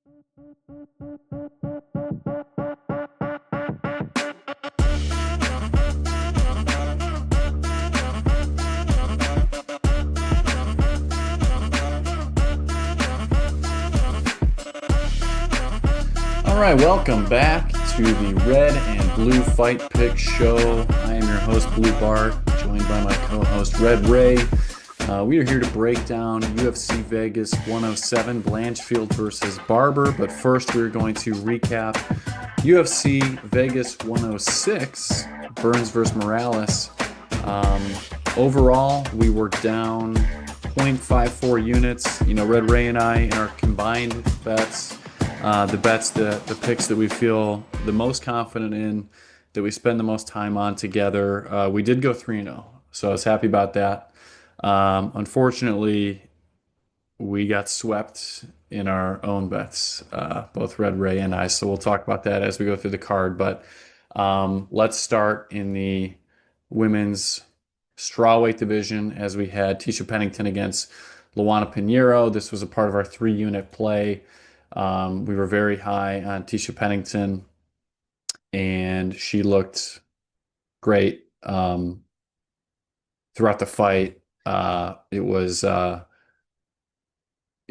All right, welcome back to the Red and Blue Fight Pick Show. I am your host, Blue Bart, joined by my co-host, Red Ray. We are here to break down UFC Vegas 107, Blanchfield versus Barber. But first, we're going to recap UFC Vegas 106, Burns versus Morales. Overall, we were down 0.54 units. Red Ray and I, in our combined bets, the picks that we feel the most confident in, that we spend the most time on together, we did go 3-0. So I was happy about that. Unfortunately, we got swept in our own bets, both Red Ray and I. So we'll talk about that as we go through the card. But let's start in the women's strawweight division, as we had Tisha Pennington against Luana Pinheiro. This was a part of our 3-unit play. We were very high on Tisha Pennington, and she looked great throughout the fight. It was, she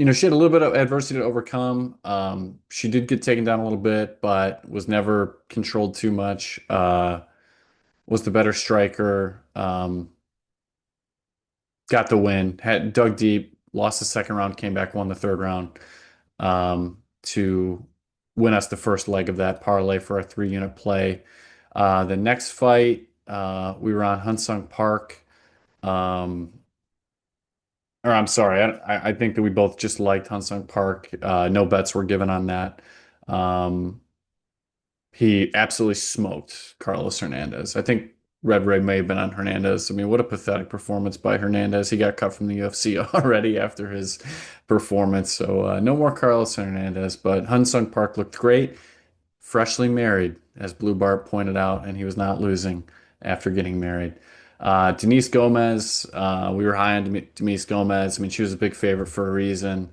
had a little bit of adversity to overcome. She did get taken down a little bit, but was never controlled too much. Was the better striker. Got the win. Had dug deep, lost the second round, came back, won the third round. To win us the first leg of that parlay for our 3-unit play. The next fight, we were on Hunsung Park. I'm sorry, I think that we both just liked Hunsung Park. No bets were given on that. He absolutely smoked Carlos Hernandez. I think Red Ray may have been on Hernandez. I mean, what a pathetic performance by Hernandez. He got cut from the UFC already after his performance. So no more Carlos Hernandez, but Hunsung Park looked great. Freshly married, as Blue Bart pointed out, and he was not losing after getting married. Denise Gomez, we were high on Denise Gomez. I mean, she was a big favorite for a reason.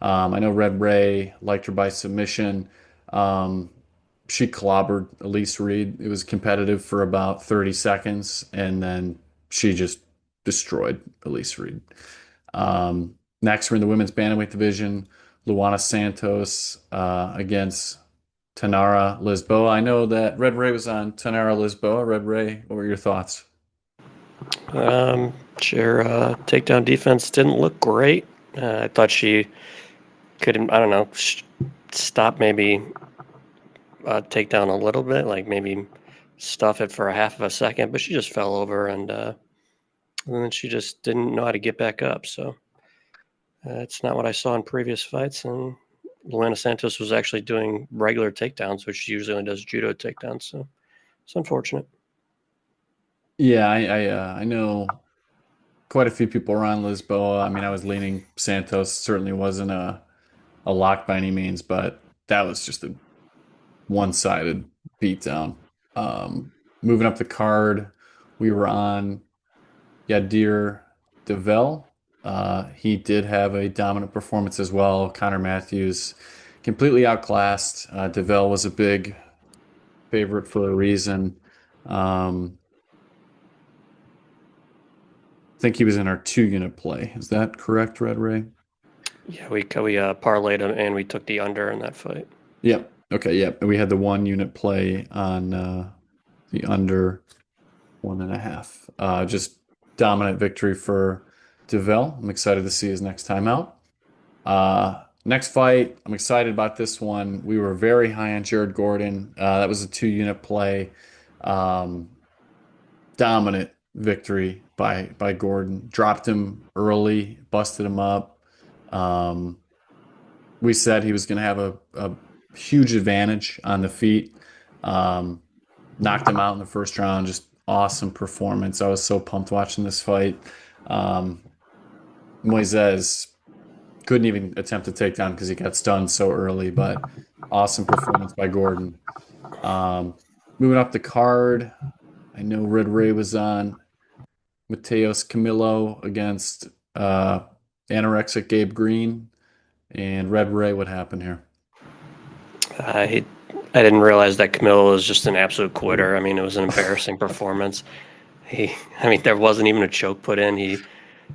I know Red Ray liked her by submission. She clobbered Elise Reed. It was competitive for about 30 seconds, and then she just destroyed Elise Reed. Next, we're in the women's bantamweight division. Luana Santos against Tainara Lisboa. I know that Red Ray was on Tainara Lisboa. Red Ray, what were your thoughts? Sure. Takedown defense didn't look great. I thought she could, stop maybe take down a little bit, like maybe stuff it for a half of a second, but she just fell over and then she just didn't know how to get back up. So it's not what I saw in previous fights. And Luana Santos was actually doing regular takedowns, which she usually only does judo takedowns. So it's unfortunate. Yeah, I know quite a few people around Lisboa. I mean, I was leaning Santos. Certainly wasn't a lock by any means, but that was just a one-sided beatdown. Moving up the card, we were on Yadir Devel. He did have a dominant performance as well. Connor Matthews completely outclassed. Devel was a big favorite for a reason. I think he was in our 2-unit play. Is that correct, Red Ray? Yeah, we parlayed him and we took the under in that fight. Yep. Okay, yep. We had the 1-unit play on the under 1.5. Just dominant victory for Devel. I'm excited to see his next time out. Next fight, I'm excited about this one. We were very high on Jared Gordon. That was a 2-unit play. Dominant victory by Gordon. Dropped him early, busted him up. We said he was going to have a huge advantage on the feet. Knocked him out in the first round. Just awesome performance. I was so pumped watching this fight. Moises couldn't even attempt a takedown because he got stunned so early, but awesome performance by Gordon. Moving up the card, I know Red Ray was on Mateus Camilo against anorexic Gabe Green. And Red Ray, what happened here? I I didn't realize that Camilo was just an absolute quitter. I mean, it was an embarrassing performance. I mean, there wasn't even a choke put in.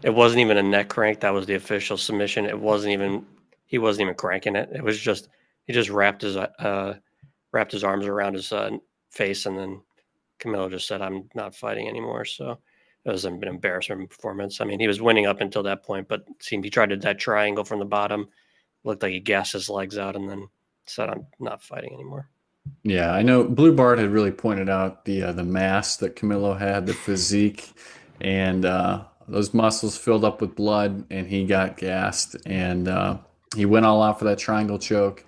It wasn't even a neck crank. That was the official submission. He wasn't even cranking it. It was just, he just wrapped his arms around his face, and then Camilo just said, "I'm not fighting anymore." So it was an embarrassing performance. I mean, he was winning up until that point, but it seemed he tried to that triangle from the bottom. Looked like he gassed his legs out, and then said, "I'm not fighting anymore." Yeah, I know Blue Bart had really pointed out the mass that Camilo had, the physique, and those muscles filled up with blood, and he got gassed, and he went all out for that triangle choke.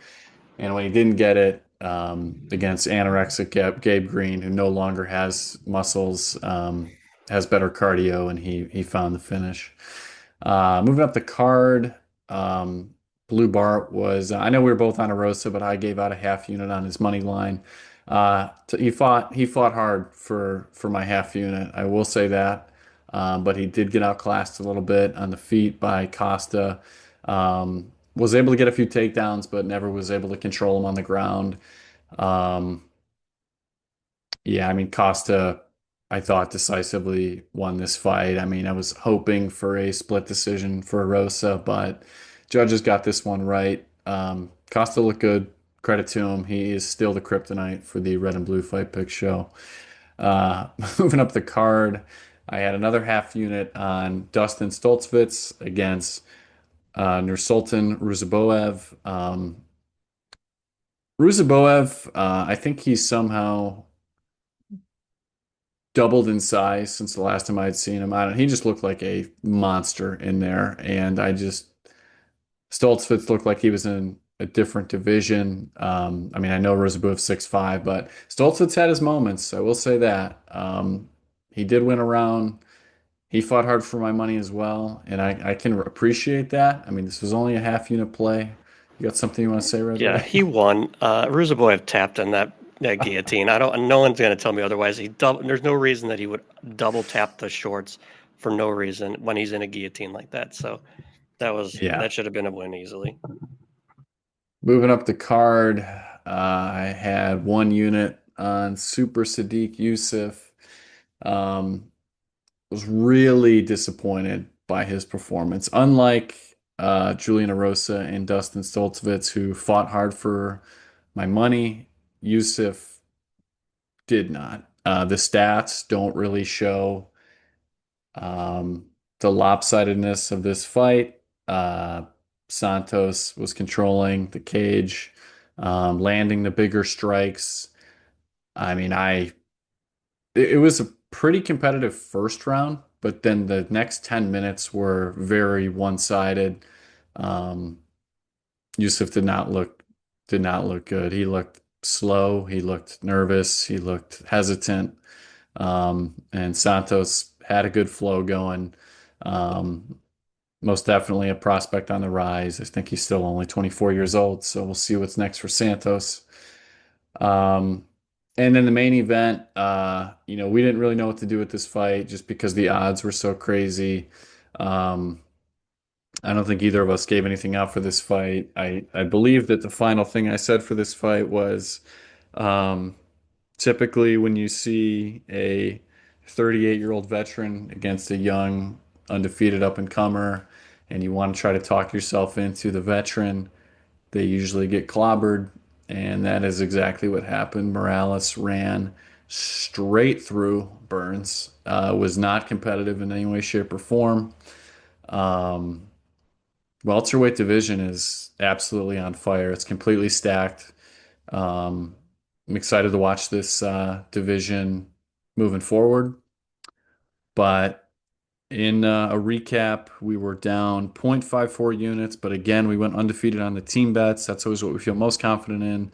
And when he didn't get it against anorexic Gabe Green, who no longer has muscles, has better cardio, and he found the finish. Moving up the card, um, Blue Bart was. I know we were both on Arosa, but I gave out a half unit on his money line. He fought hard for my half unit. I will say that, but he did get outclassed a little bit on the feet by Costa. Was able to get a few takedowns, but never was able to control him on the ground. Um, yeah, I mean, Costa, I thought decisively won this fight. I mean, I was hoping for a split decision for Rosa, but judges got this one right. Costa looked good. Credit to him. He is still the kryptonite for the Red and Blue Fight Pick show. Uh, moving up the card, I had another half unit on Dustin Stoltzfus against Nursultan Ruziboev. Ruziboev, I think he's somehow doubled in size since the last time I'd seen him. I don't, he just looked like a monster in there, and Stoltzfus looked like he was in a different division. I mean, I know Ruziboev's 6'5", but Stoltzfus had his moments. I will say that. He did win a round. He fought hard for my money as well, and I can appreciate that. I mean, this was only a half unit play. You got something you want to say, Red Yeah, Ray? he won. Ruziboyev tapped on that guillotine. I don't. No one's going to tell me otherwise. There's no reason that he would double tap the shorts for no reason when he's in a guillotine like that. So Yeah. that should have been a win easily. Moving up the card, I had one unit on Super Sadiq Yusuf. Um, was really disappointed by his performance. Unlike Julian Erosa and Dustin Stoltzfus, who fought hard for my money, Yusuf did not. The stats don't really show um, the lopsidedness of this fight. Santos was controlling the cage, landing the bigger strikes. I mean, it was a pretty competitive first round, but then the next 10 minutes were very one-sided. Um, Yusuf did not look good. He looked slow, he looked nervous, he looked hesitant. And Santos had a good flow going. Um, Most definitely a prospect on the rise. I think he's still only 24 years old, so we'll see what's next for Santos. Um, and then the main event, we didn't really know what to do with this fight just because the odds were so crazy. Um, I don't think either of us gave anything out for this fight. I believe that the final thing I said for this fight was um, typically when you see a 38-year-old veteran against a young, undefeated up-and-comer, and you want to try to talk yourself into the veteran, they usually get clobbered, and that is exactly what happened. Morales ran straight through Burns, was not competitive in any way, shape, or form. Um, Welterweight division is absolutely on fire. It's completely stacked. Um, I'm excited to watch this division moving forward. But in a recap, we were down 0.54 units, but again, we went undefeated on the team bets. That's always what we feel most confident in.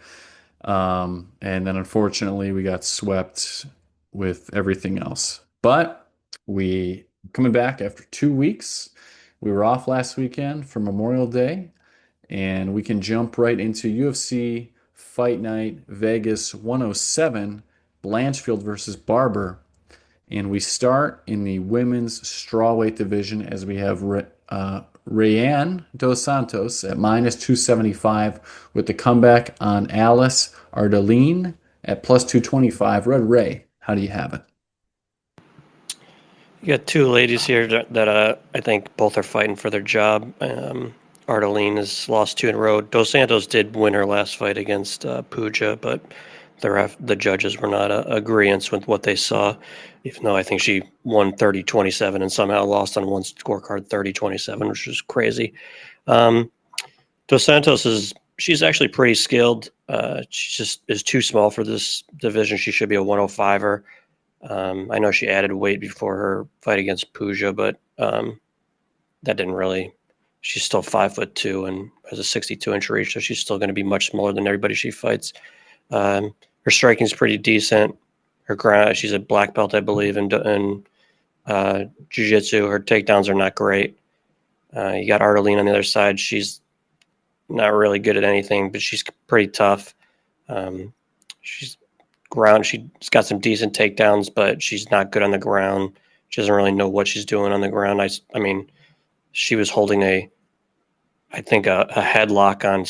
And then unfortunately, we got swept with everything else. But we coming back after 2 weeks. We were off last weekend for Memorial Day, and we can jump right into UFC Fight Night Vegas 107, Blanchfield versus Barber. And we start in the women's strawweight division as we have Rayan dos Santos at minus 275 with the comeback on Alice Ardelean at plus 225. Red Ray, how do you have it? You got two ladies here that I think both are fighting for their job. Ardelean has lost two in a row. Dos Santos did win her last fight against Puja, but the judges were not agreeant with what they saw, even though I think she won 30-27 and somehow lost on one scorecard 30-27, which is crazy. Um, Dos Santos she's actually pretty skilled. She just is too small for this division. She should be a 105er. I know she added weight before her fight against Puja, but that didn't really. She's still 5'2" and has a 62-inch reach, so she's still going to be much smaller than everybody she fights. Her striking is pretty decent. Her ground, she's a black belt, I believe, in jiu-jitsu. Her takedowns are not great. You got Ardelean on the other side. She's not really good at anything, but she's pretty tough. She's ground. She's got some decent takedowns, but she's not good on the ground. She doesn't really know what she's doing on the ground. I mean, she was holding I think a headlock on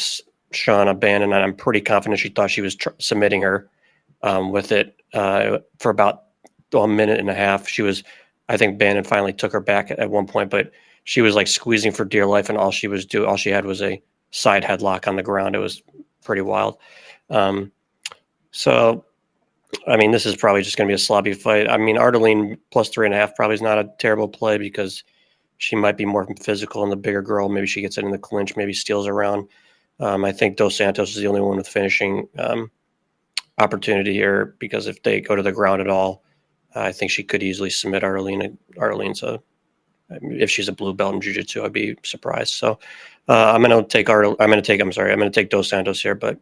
Shauna Bannon, and I'm pretty confident she thought she was submitting her with it for about a minute and a half. I think Bannon finally took her back at one point, but she was like squeezing for dear life, and all she had was a side headlock on the ground. It was pretty wild. So, I mean, this is probably just going to be a sloppy fight. I mean, Ardelean plus 3.5 probably is not a terrible play because she might be more physical and the bigger girl. Maybe she gets it in the clinch, maybe steals around. I think Dos Santos is the only one with finishing opportunity here because if they go to the ground at all, I think she could easily submit Ardelean. If she's a blue belt in jiu-jitsu, I'd be surprised. So I'm going to take Dos Santos here, but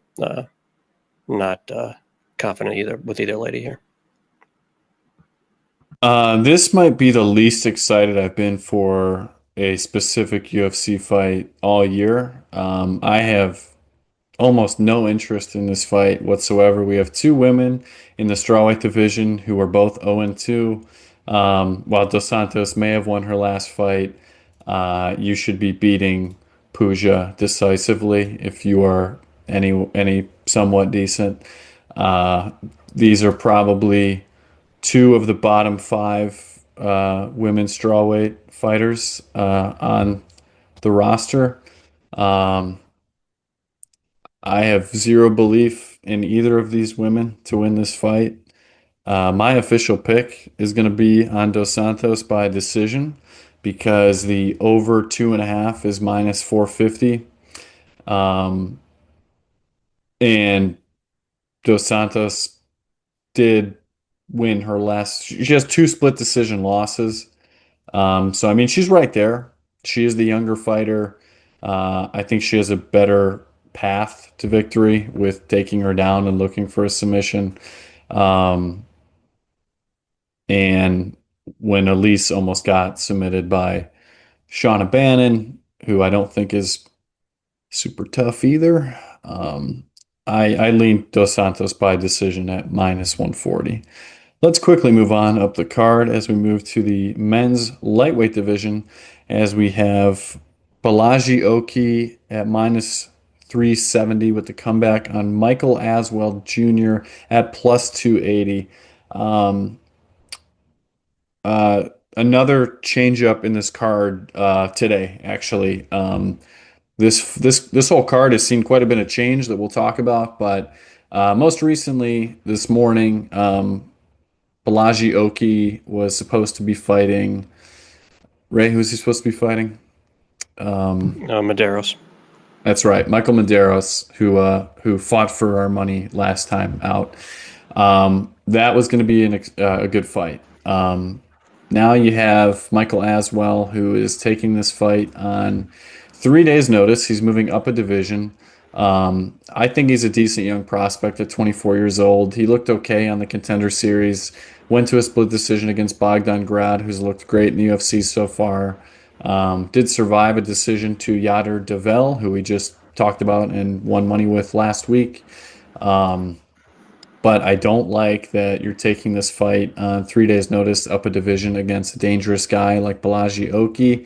not confident with either lady here. This might be the least excited I've been for a specific UFC fight all year. I have almost no interest in this fight whatsoever. We have two women in the strawweight division who are both 0-2. While Dos Santos may have won her last fight, you should be beating Puja decisively if you are any somewhat decent. These are probably two of the bottom five women's strawweight fighters on the roster. Um, I have zero belief in either of these women to win this fight. My official pick is going to be on Dos Santos by decision because the over 2.5 is minus 450. And Dos Santos did win her last. She has two split decision losses. So, I mean, she's right there. She is the younger fighter. I think she has a better path to victory with taking her down and looking for a submission. Um, and when Elise almost got submitted by Shauna Bannon, who I don't think is super tough either, I lean Dos Santos by decision at minus 140. Let's quickly move on up the card as we move to the men's lightweight division as we have Balaji Oki at minus 370 with the comeback on Michael Aswell Jr. at plus 280. Um, Another change up in this card today, actually. This whole card has seen quite a bit of change that we'll talk about, but most recently this morning, Balaji Oki was supposed to be fighting. Ray, who's he supposed to be fighting? Medeiros. That's right, Michael Medeiros, who fought for our money last time out. That was going to be a good fight. Now you have Michael Aswell, who is taking this fight on 3 days' notice. He's moving up a division. I think he's a decent young prospect at 24 years old. He looked okay on the Contender Series. Went to a split decision against Bogdan Grad, who's looked great in the UFC so far. Did survive a decision to Yader Devel, who we just talked about and won money with last week. But I don't like that you're taking this fight on 3 days' notice up a division against a dangerous guy like Balaji Oki.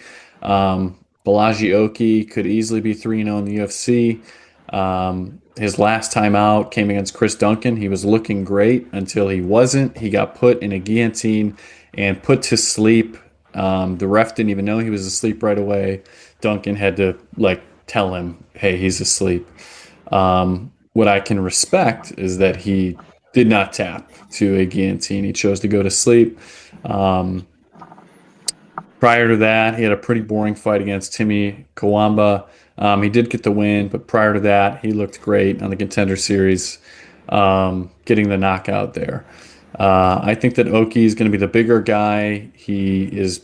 Balaji Oki could easily be 3-0 in the UFC. His last time out came against Chris Duncan. He was looking great until he wasn't. He got put in a guillotine and put to sleep. The ref didn't even know he was asleep right away. Duncan had to like tell him, "Hey, he's asleep." What I can respect is that he did not tap to a guillotine. He chose to go to sleep. Um, Prior to that, he had a pretty boring fight against Timmy Kawamba. He did get the win, but prior to that, he looked great on the Contender Series, getting the knockout there. I think that Oki is going to be the bigger guy. He's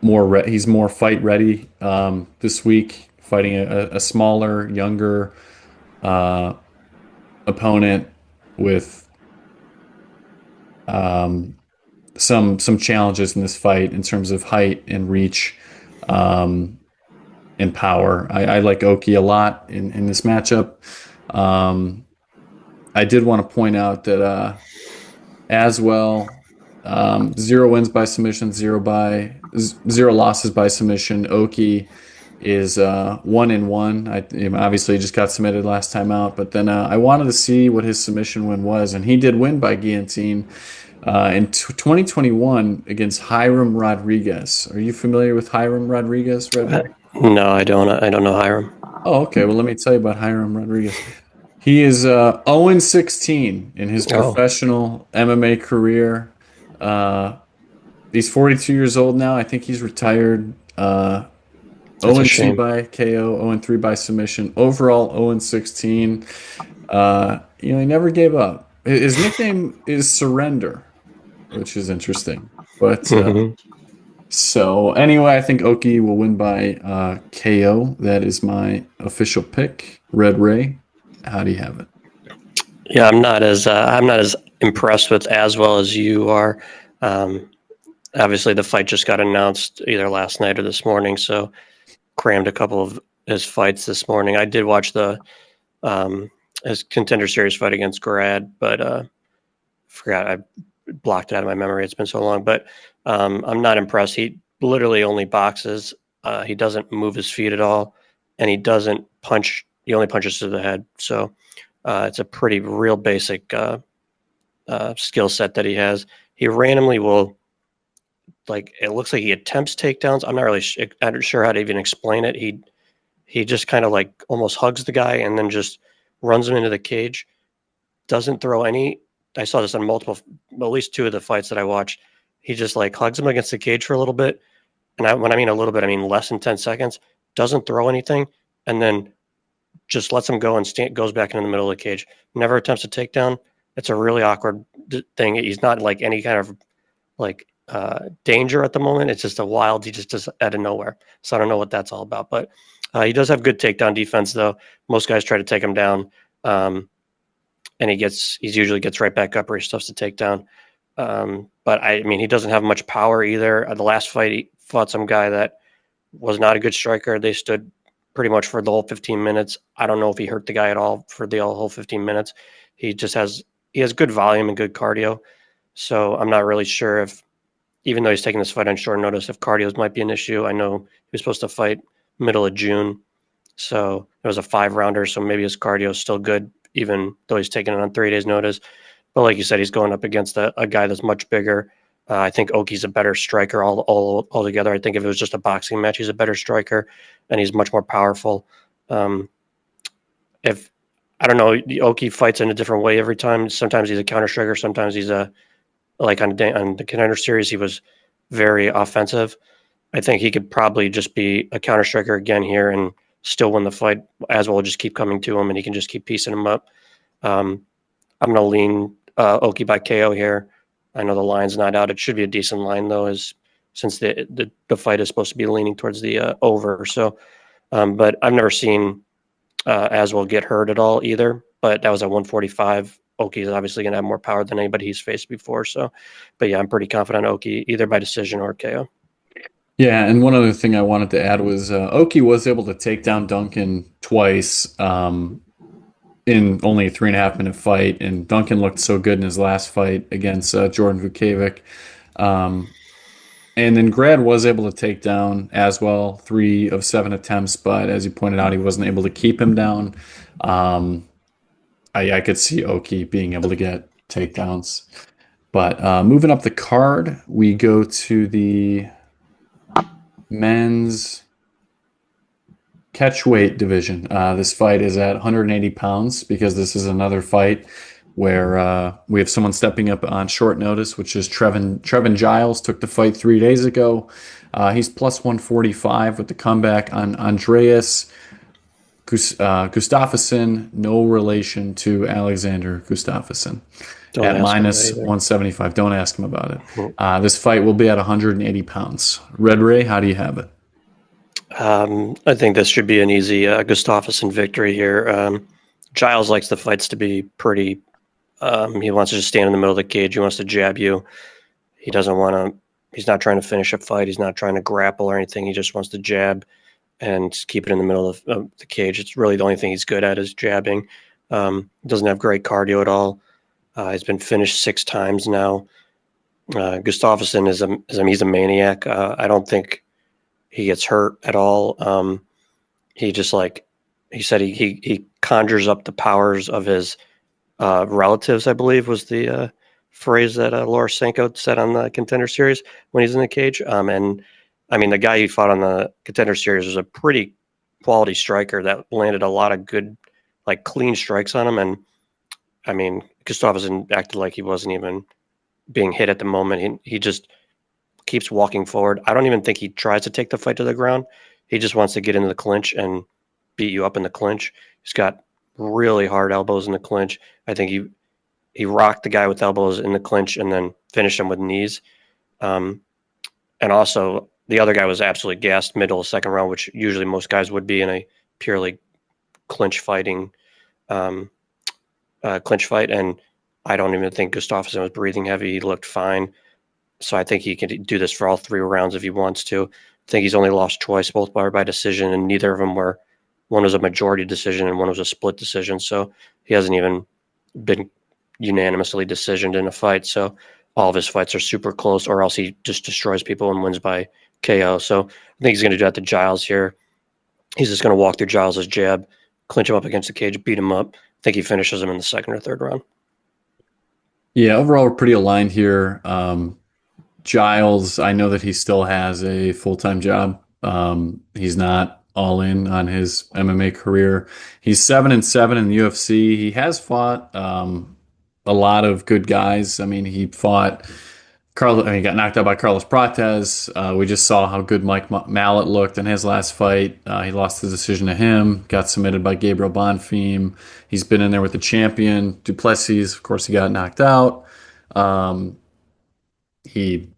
more fight ready this week, fighting a smaller, younger uh, opponent with um, some challenges in this fight in terms of height and reach. Um, and power. I like Oki a lot in this matchup. Um, I did want to point out that Aswell, 0 wins by submission, zero losses by submission. Oki is 1-1. Obviously just got submitted last time out, but then I wanted to see what his submission win was, and he did win by guillotine in 2021 against Hiram Rodriguez. Are you familiar with Hiram Rodriguez, Red? No, I don't. I don't know Hiram. Oh, okay. Well, let me tell you about Hiram Rodriguez. He is 0-16 in his Oh, professional MMA career. Uh, he's 42 years old now. I think he's retired. that's a 0-2 shame. by KO, 0-3 by submission. Overall, 0-16. He never gave up. His nickname is Surrender, which is interesting. But Hmm. so anyway, I think Oki will win by KO. That is my official pick. Red Ray, how do you have it? Yeah, I'm not as impressed with Aswell as you are. Um, Obviously, the fight just got announced either last night or this morning, so crammed a couple of his fights this morning. I did watch the um, his Contender Series fight against Grad, but forgot I blocked it out of my memory. It's been so long, but I'm not impressed. He literally only boxes. He doesn't move his feet at all, and he doesn't punch. He only punches to the head. So it's a pretty real basic skill set that he has. He randomly will like it looks like he attempts takedowns. I'm not really I'm not sure how to even explain it. He just kind of like almost hugs the guy and then just runs him into the cage. Doesn't throw any. I saw this on multiple, at least two of the fights that I watched. He just like hugs him against the cage for a little bit, and when I mean a little bit, I mean less than 10 seconds. Doesn't throw anything, and then just lets him go and goes back into the middle of the cage. Never attempts a takedown. It's a really awkward thing. He's not like any kind of like danger at the moment. It's just a wild. He just does out of nowhere. So I don't know what that's all about. But he does have good takedown defense, though. Most guys try to take him down, and he usually gets right back up or he stuffs the takedown. But I mean, he doesn't have much power either. The last fight, he fought some guy that was not a good striker. They stood pretty much for the whole 15 minutes. I don't know if he hurt the guy at all for the whole 15 minutes. He just has good volume and good cardio. So I'm not really sure if, even though he's taking this fight on short notice, if cardio might be an issue. I know he was supposed to fight middle of June, so it was a 5-rounder. So maybe his cardio is still good, even though he's taking it on 3 days' notice. But like you said, he's going up against a guy that's much bigger. I think Oki's a better striker altogether. I think if it was just a boxing match, he's a better striker, and he's much more powerful. Um, if I don't know, Oki fights in a different way every time. Sometimes he's a counter striker. Sometimes he's a like on the Contender Series, he was very offensive. I think he could probably just be a counter striker again here and still win the fight. Aswell will just keep coming to him, and he can just keep piecing him up. Um, I'm going to lean Oki by KO here. I know the line's not out. It should be a decent line though, as since the fight is supposed to be leaning towards the over. So, but I've never seen Aswell get hurt at all either. But that was at 145. Oki is obviously going to have more power than anybody he's faced before. So, but yeah, I'm pretty confident Oki either by decision or KO. Yeah, and one other thing I wanted to add was Oki was able to take down Duncan twice in only a 3.5 minute fight, and Duncan looked so good in his last fight against Jordan Vukovic. Um, And then Grad was able to take down Aswell 3 of 7 attempts, but as you pointed out, he wasn't able to keep him down. Um, I could see Oki being able to get takedowns. But moving up the card, we go to the men's catchweight division. This fight is at 180 pounds because this is another fight where we have someone stepping up on short notice, which is Trevin Giles took the fight 3 days ago. He's plus 145 with the comeback on Andreas Gustafsson, no relation to Alexander Gustafsson, Don't at ask him that minus either. 175. Don't ask him about it. Hmm. This fight will be at 180 pounds. Red Ray, how do you have it? I think this should be an easy Gustafsson victory here. Giles likes the fights to be pretty. He wants to just stand in the middle of the cage. He wants to jab you. He doesn't want to. He's not trying to finish a fight. He's not trying to grapple or anything. He just wants to jab and keep it in the middle of the cage. It's really the only thing he's good at is jabbing. Doesn't have great cardio at all. He's been finished 6 times now. Gustafsson he's a maniac. I don't think he gets hurt at all. He just like he said he conjures up the powers of his relatives, I believe was the phrase that Laura Sanko said on the Contender Series when he's in the cage. And I mean, the guy he fought on the Contender Series was a pretty quality striker that landed a lot of good, like clean strikes on him. And I mean, Gustafsson acted like he wasn't even being hit at the moment. He just keeps walking forward. I don't even think he tries to take the fight to the ground. He just wants to get into the clinch and beat you up in the clinch. He's got really hard elbows in the clinch. I think he rocked the guy with elbows in the clinch and then finished him with knees. And also, the other guy was absolutely gassed middle of second round, which usually most guys would be in a purely clinch fighting clinch fight. And I don't even think Gustafsson was breathing heavy. He looked fine. So I think he can do this for all 3 rounds if he wants to. I think he's only lost twice, both by decision, and neither of them were. One was a majority decision and one was a split decision. So he hasn't even been unanimously decisioned in a fight. So all of his fights are super close, or else he just destroys people and wins by KO. So I think he's going to do that to Giles here. He's just going to walk through Giles' jab, clinch him up against the cage, beat him up. I think he finishes him in the second or third round. Yeah, overall, we're pretty aligned here. Giles, I know that he still has a full-time job. He's not all in on his MMA career. He's 7-7 in the UFC. He has fought a lot of good guys. I mean, he fought he got knocked out by Carlos Prates. We just saw how good Mike Mallet looked in his last fight. He lost the decision to him. Got submitted by Gabriel Bonfim. He's been in there with the champion Duplessis. Of course, he got knocked out. He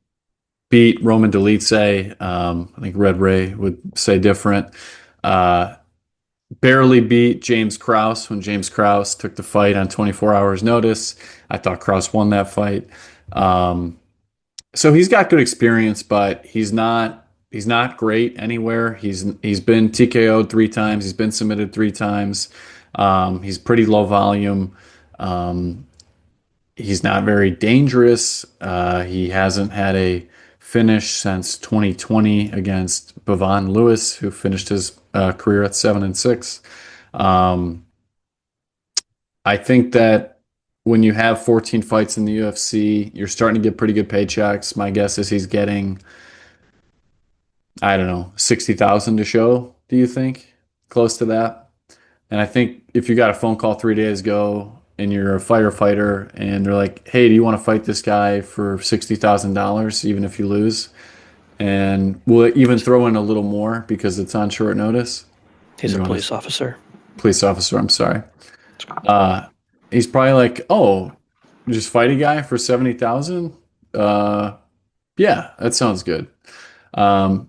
beat Roman Dolidze. I think Red Ray would say different. Uh, Barely beat James Krause when James Krause took the fight on 24 hours notice. I thought Krause won that fight. So he's got good experience, but he's not great anywhere. He's been TKO'd 3 times. He's been submitted 3 times. He's pretty low volume. Um, he's not very dangerous. He hasn't had a finish since 2020 against Bavon Lewis, who finished his career at 7-6. Um, I think that when you have 14 fights in the UFC, you're starting to get pretty good paychecks. My guess is he's getting, I don't know, 60,000 to show. Do you think close to that? And I think if you got a phone call 3 days ago and you're a firefighter and they're like, "Hey, do you want to fight this guy for $60,000 even if you lose?" And we'll even throw in a little more because it's on short notice. He's You a want to police officer. police officer, I'm sorry. Uh, he's probably like, "Oh, just fight a guy for 70,000? Yeah, that sounds good."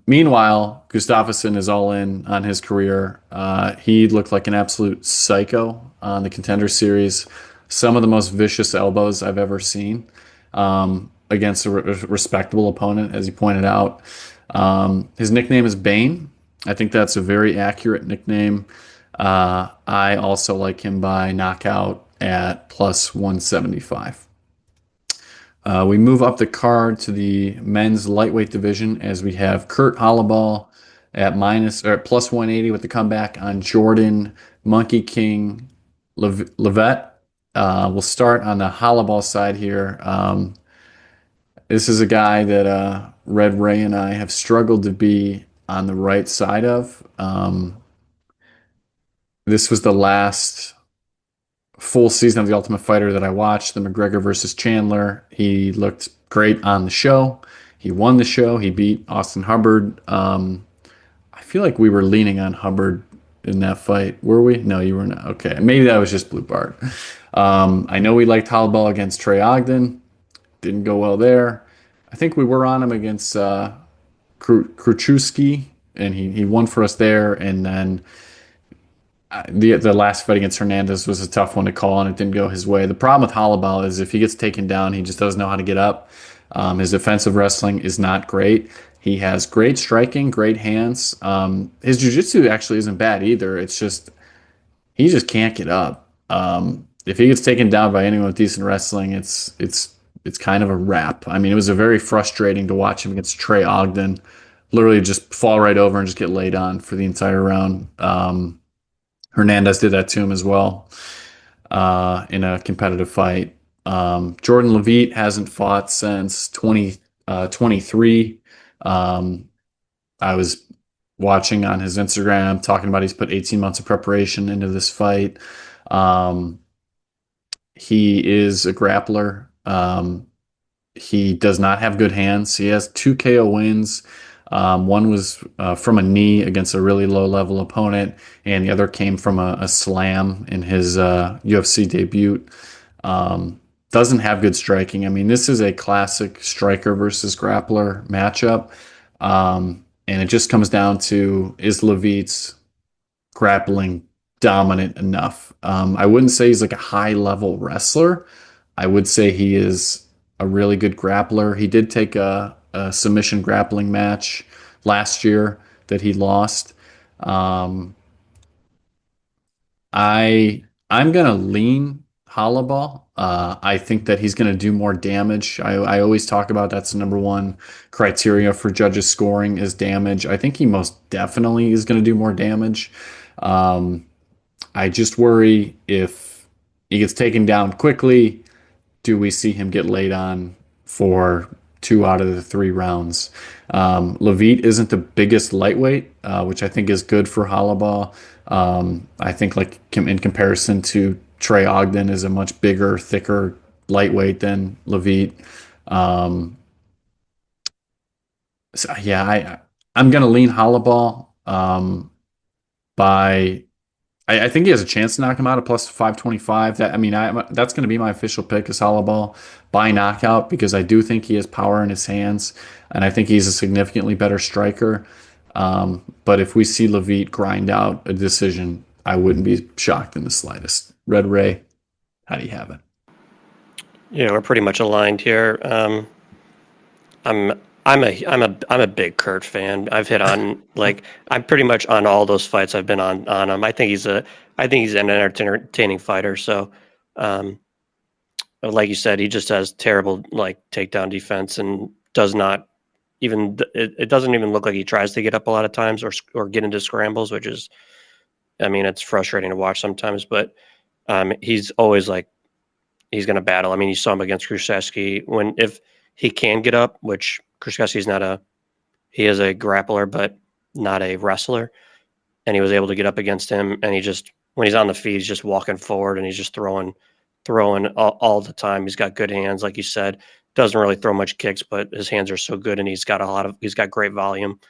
Meanwhile, Gustafsson is all in on his career. He looked like an absolute psycho on the Contender Series. Some of the most vicious elbows I've ever seen against a respectable opponent, as you pointed out. His nickname is Bane. I think that's a very accurate nickname. I also like him by knockout at plus 175. We move up the card to the men's lightweight division as we have Kurt Holobaugh at minus or plus 180 with the comeback on Jordan Monkey King Leavitt. We'll start on the Holobaugh side here. This is a guy that Red Ray and I have struggled to be on the right side of. This was the last full season of The Ultimate Fighter that I watched, the McGregor versus Chandler. He looked great on the show. He won the show. He beat Austin Hubbard. I feel like we were leaning on Hubbard in that fight. Were we? No, you were not. Okay. Maybe that was just Blue Bart. I know we liked Hollowball against Trey Ogden. Didn't go well there. I think we were on him against Kruczewski, and he won for us there. And then the last fight against Hernandez was a tough one to call, and it didn't go his way. The problem with Hollowball is if he gets taken down, he just doesn't know how to get up. His defensive wrestling is not great. He has great striking, great hands. His jiu-jitsu actually isn't bad either. It's just he just can't get up. If he gets taken down by anyone with decent wrestling, it's kind of a wrap. I mean, it was a very frustrating to watch him against Trey Ogden, literally just fall right over and just get laid on for the entire round. Hernandez did that to him as well in a competitive fight. Jordan Leavitt hasn't fought since 2023. I was watching on his Instagram talking about he's put 18 months of preparation into this fight. He is a grappler. He does not have good hands. He has 2 KO wins. One was from a knee against a really low-level opponent, and the other came from a slam in his UFC debut. Doesn't have good striking. I mean, this is a classic striker versus grappler matchup, and it just comes down to, is Leavitt's grappling dominant enough? I wouldn't say he's like a high-level wrestler. I would say he is a really good grappler. He did take a submission grappling match last year that he lost. I'm gonna lean Hollowball. I think that he's gonna do more damage. I always talk about that's the number one criteria for judges scoring is damage. I think he most definitely is gonna do more damage. I just worry if he gets taken down quickly, do we see him get laid on for 2 out of the 3 rounds? Leavitt isn't the biggest lightweight, which I think is good for Hollowball. I think like in comparison to Trey Ogden is a much bigger, thicker lightweight than Leavitt. So yeah, I'm gonna lean Hollowball by I think he has a chance to knock him out at plus 525. That's going to be my official pick is Hollowball by knockout because I do think he has power in his hands, and I think he's a significantly better striker. But if we see Leavitt grind out a decision, I wouldn't be shocked in the slightest. Red Ray, how do you have it? Yeah, we're pretty much aligned here. I'm a big Kurt fan. I've hit on I'm pretty much on all those fights I've been on him. I think he's an entertaining fighter. So, like you said, he just has terrible takedown defense and does not even it doesn't even look like he tries to get up a lot of times or get into scrambles, which is, I mean, it's frustrating to watch sometimes. But he's always he's going to battle. I mean, you saw him against Kruczewski if he can get up, which Kruczewski's he is a grappler, but not a wrestler. And he was able to get up against him. And when he's on the feet, he's just walking forward and he's just throwing all the time. He's got good hands. Like you said, doesn't really throw much kicks, but his hands are so good and he's got great volume.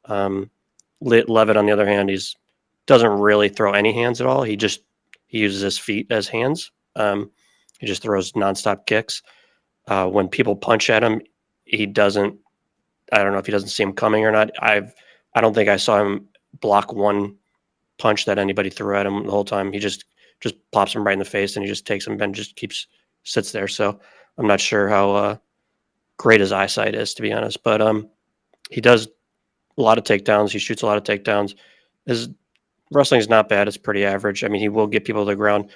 Leavitt, on the other hand, doesn't really throw any hands at all. He uses his feet as hands. He just throws nonstop kicks. When people punch at him, he doesn't. I don't know if he doesn't see him coming or not. I don't think I saw him block one punch that anybody threw at him the whole time. He just pops him right in the face and he just takes him and just sits there. So I'm not sure how great his eyesight is, to be honest. But he does a lot of takedowns. He shoots a lot of takedowns. His wrestling is not bad. It's pretty average. I mean, he will get people to the ground.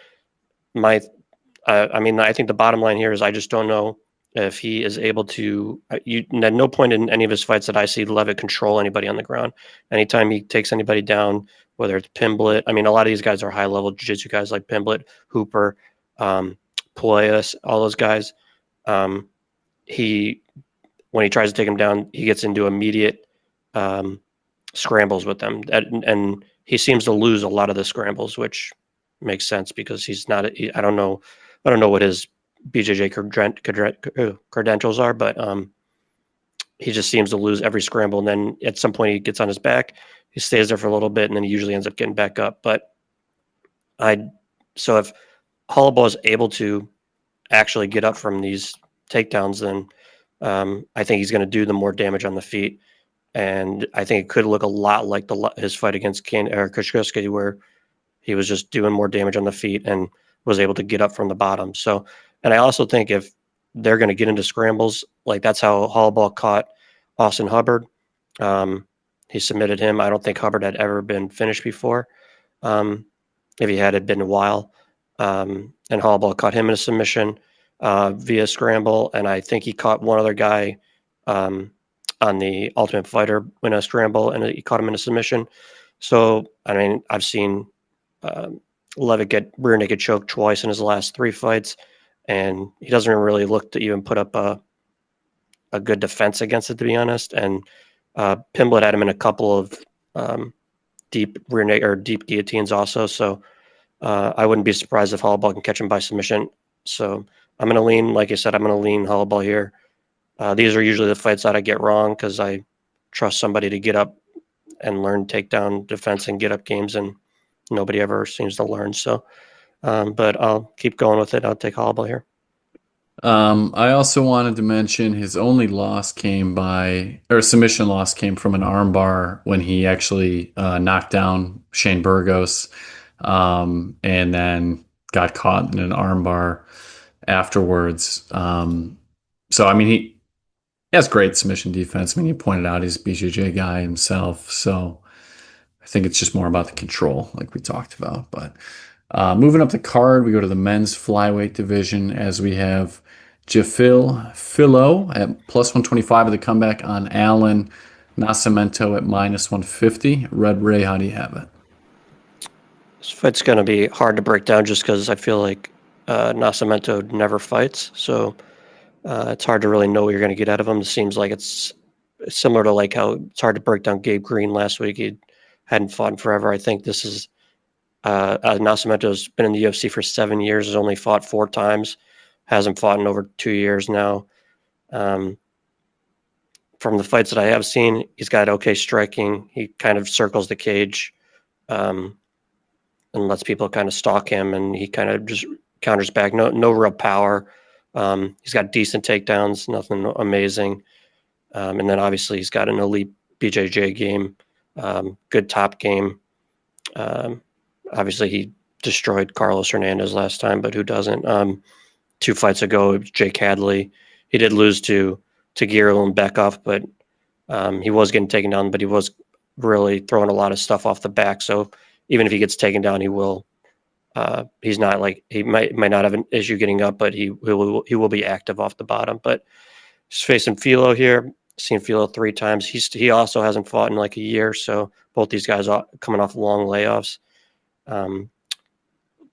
I think the bottom line here is I just don't know if he is able to, at no point in any of his fights that I see Leavitt control anybody on the ground. Anytime he takes anybody down, whether it's Pimblett, I mean, a lot of these guys are high level jiu-jitsu guys like Pimblett, Hooper, Poyas, all those guys. He when he tries to take him down, he gets into immediate scrambles with them, and he seems to lose a lot of the scrambles, which makes sense because he's not. I don't know what his BJJ credentials are, but he just seems to lose every scramble, and then at some point he gets on his back, he stays there for a little bit, and then he usually ends up getting back up. But so if Holobaugh is able to actually get up from these takedowns, then I think he's going to do the more damage on the feet. And I think it could look a lot like his fight against Kushkuski, where he was just doing more damage on the feet and was able to get up from the bottom. So, and I also think if they're going to get into scrambles, like that's how Holobaugh caught Austin Hubbard. He submitted him. I don't think Hubbard had ever been finished before. If he had, it'd been a while. And Holobaugh caught him in a submission via scramble. And I think he caught one other guy on the Ultimate Fighter in a scramble, and he caught him in a submission. So, I mean, I've seen Leavitt get rear naked choke twice in his last 3 fights, and he doesn't really look to even put up a good defense against it, to be honest. And Pimblett had him in a couple of deep rear naked or deep guillotines also. So I wouldn't be surprised if Holobaugh can catch him by submission. So I'm going to lean, like I said, I'm going to lean Holobaugh here. These are usually the fights that I get wrong because I trust somebody to get up and learn takedown defense and get up games, and nobody ever seems to learn. So, but I'll keep going with it. I'll take Holobaugh here. I also wanted to mention his only submission loss came from an armbar when he actually knocked down Shane Burgos, and then got caught in an armbar afterwards. So I mean he has great submission defense. I mean, you pointed out he's a BJJ guy himself, so I think it's just more about the control, like we talked about. But moving up the card, we go to the men's flyweight division as we have Filho at plus 125 of the comeback on Allen, Nascimento at minus 150. Red Ray, how do you have it? This fight's going to be hard to break down just because I feel like Nascimento never fights. So it's hard to really know what you're going to get out of him. It seems like it's similar to like how it's hard to break down Gabe Green last week. He hadn't fought in forever. I think this is Nascimento's been in the UFC for 7 years, has only fought 4 times, hasn't fought in over 2 years now. From the fights that I have seen, he's got okay striking. He kind of circles the cage and lets people kind of stalk him, and he kind of just counters back. No real power. He's got decent takedowns, nothing amazing. And then obviously he's got an elite BJJ game, good top game. Obviously he destroyed Carlos Hernandez last time, but who doesn't? 2 fights ago, Jake Hadley. He did lose to Giles and Bekoff, but he was getting taken down, but he was really throwing a lot of stuff off the back. So even if he gets taken down, he will. He's not like he might not have an issue getting up, but he will be active off the bottom. But he's facing Filho here. Seen Filho 3 times. He also hasn't fought in like a year, so both these guys are coming off long layoffs.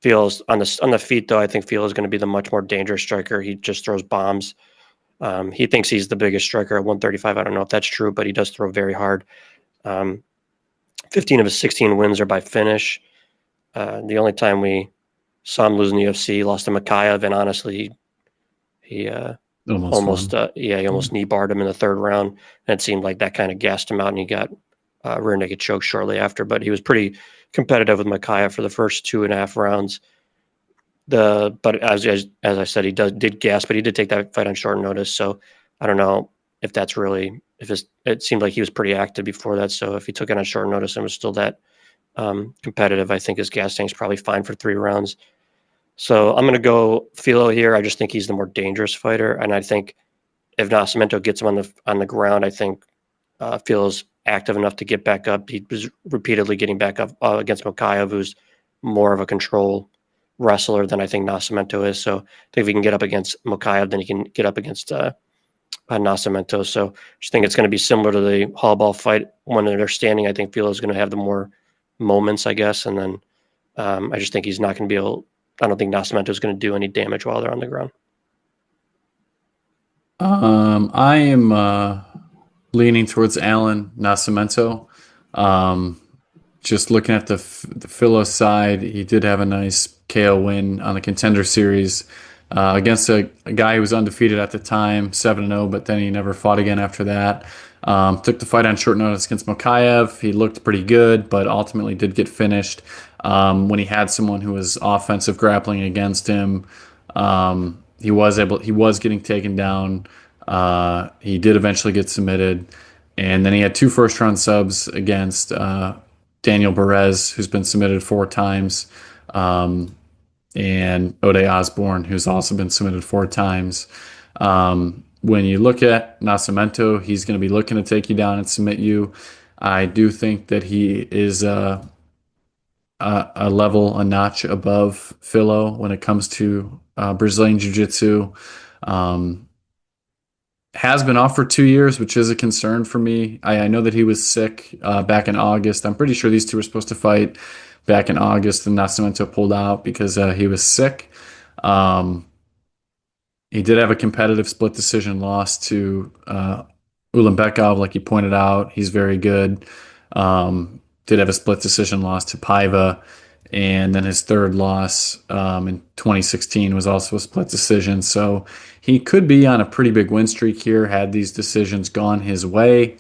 Filho's on the feet though. I think Filho is going to be the much more dangerous striker. He just throws bombs. He thinks he's the biggest striker at 135. I don't know if that's true, but he does throw very hard. 15 of his 16 wins are by finish. The only time we saw him lose in the UFC, he lost to Makayev, and honestly, he almost knee barred him in the 3rd round, and it seemed like that kind of gassed him out, and he got rear naked choke shortly after. But he was pretty competitive with Makayev for the first 2.5 rounds. But as I said, he did gas, but he did take that fight on short notice. So I don't know if that's really it seemed like he was pretty active before that. So if he took it on short notice and was still that competitive, I think his gas tank's probably fine for 3 rounds. So I'm going to go Filho here. I just think he's the more dangerous fighter, and I think if Nascimento gets him on the ground, I think Filho's active enough to get back up. He was repeatedly getting back up against Makayev, who's more of a control wrestler than I think Nascimento is. So I think if he can get up against Mokaev, then he can get up against Nascimento. So I just think it's going to be similar to the Holobaugh fight. When they're standing, I think Filho is going to have the more moments, I guess. And then I just think he's not going to be able. I don't think Nascimento is going to do any damage while they're on the ground. I am leaning towards Alan Nascimento. Um, just looking at the Philo side, he did have a nice KO win on the Contender Series against a guy who was undefeated at the time, 7-0, but then he never fought again after that. Took the fight on short notice against Mokaev. He looked pretty good, but ultimately did get finished when he had someone who was offensive grappling against him. He was getting taken down. He did eventually get submitted, and then he had two first round subs against Daniel Perez, who's been submitted 4 times, and Ode Osborne, who's also been submitted 4 times. When you look at Nascimento, he's going to be looking to take you down and submit you. I do think that he is a level, a notch above Filho when it comes to Brazilian Jiu-Jitsu. Has been off for 2 years, which is a concern for me. I know that he was sick back in August. I'm pretty sure these two were supposed to fight back in August, and Nascimento pulled out because he was sick. He did have a competitive split decision loss to Ulanbekov, like you pointed out. He's very good. Did have a split decision loss to Paiva. And then his third loss in 2016 was also a split decision. So he could be on a pretty big win streak here had these decisions gone his way.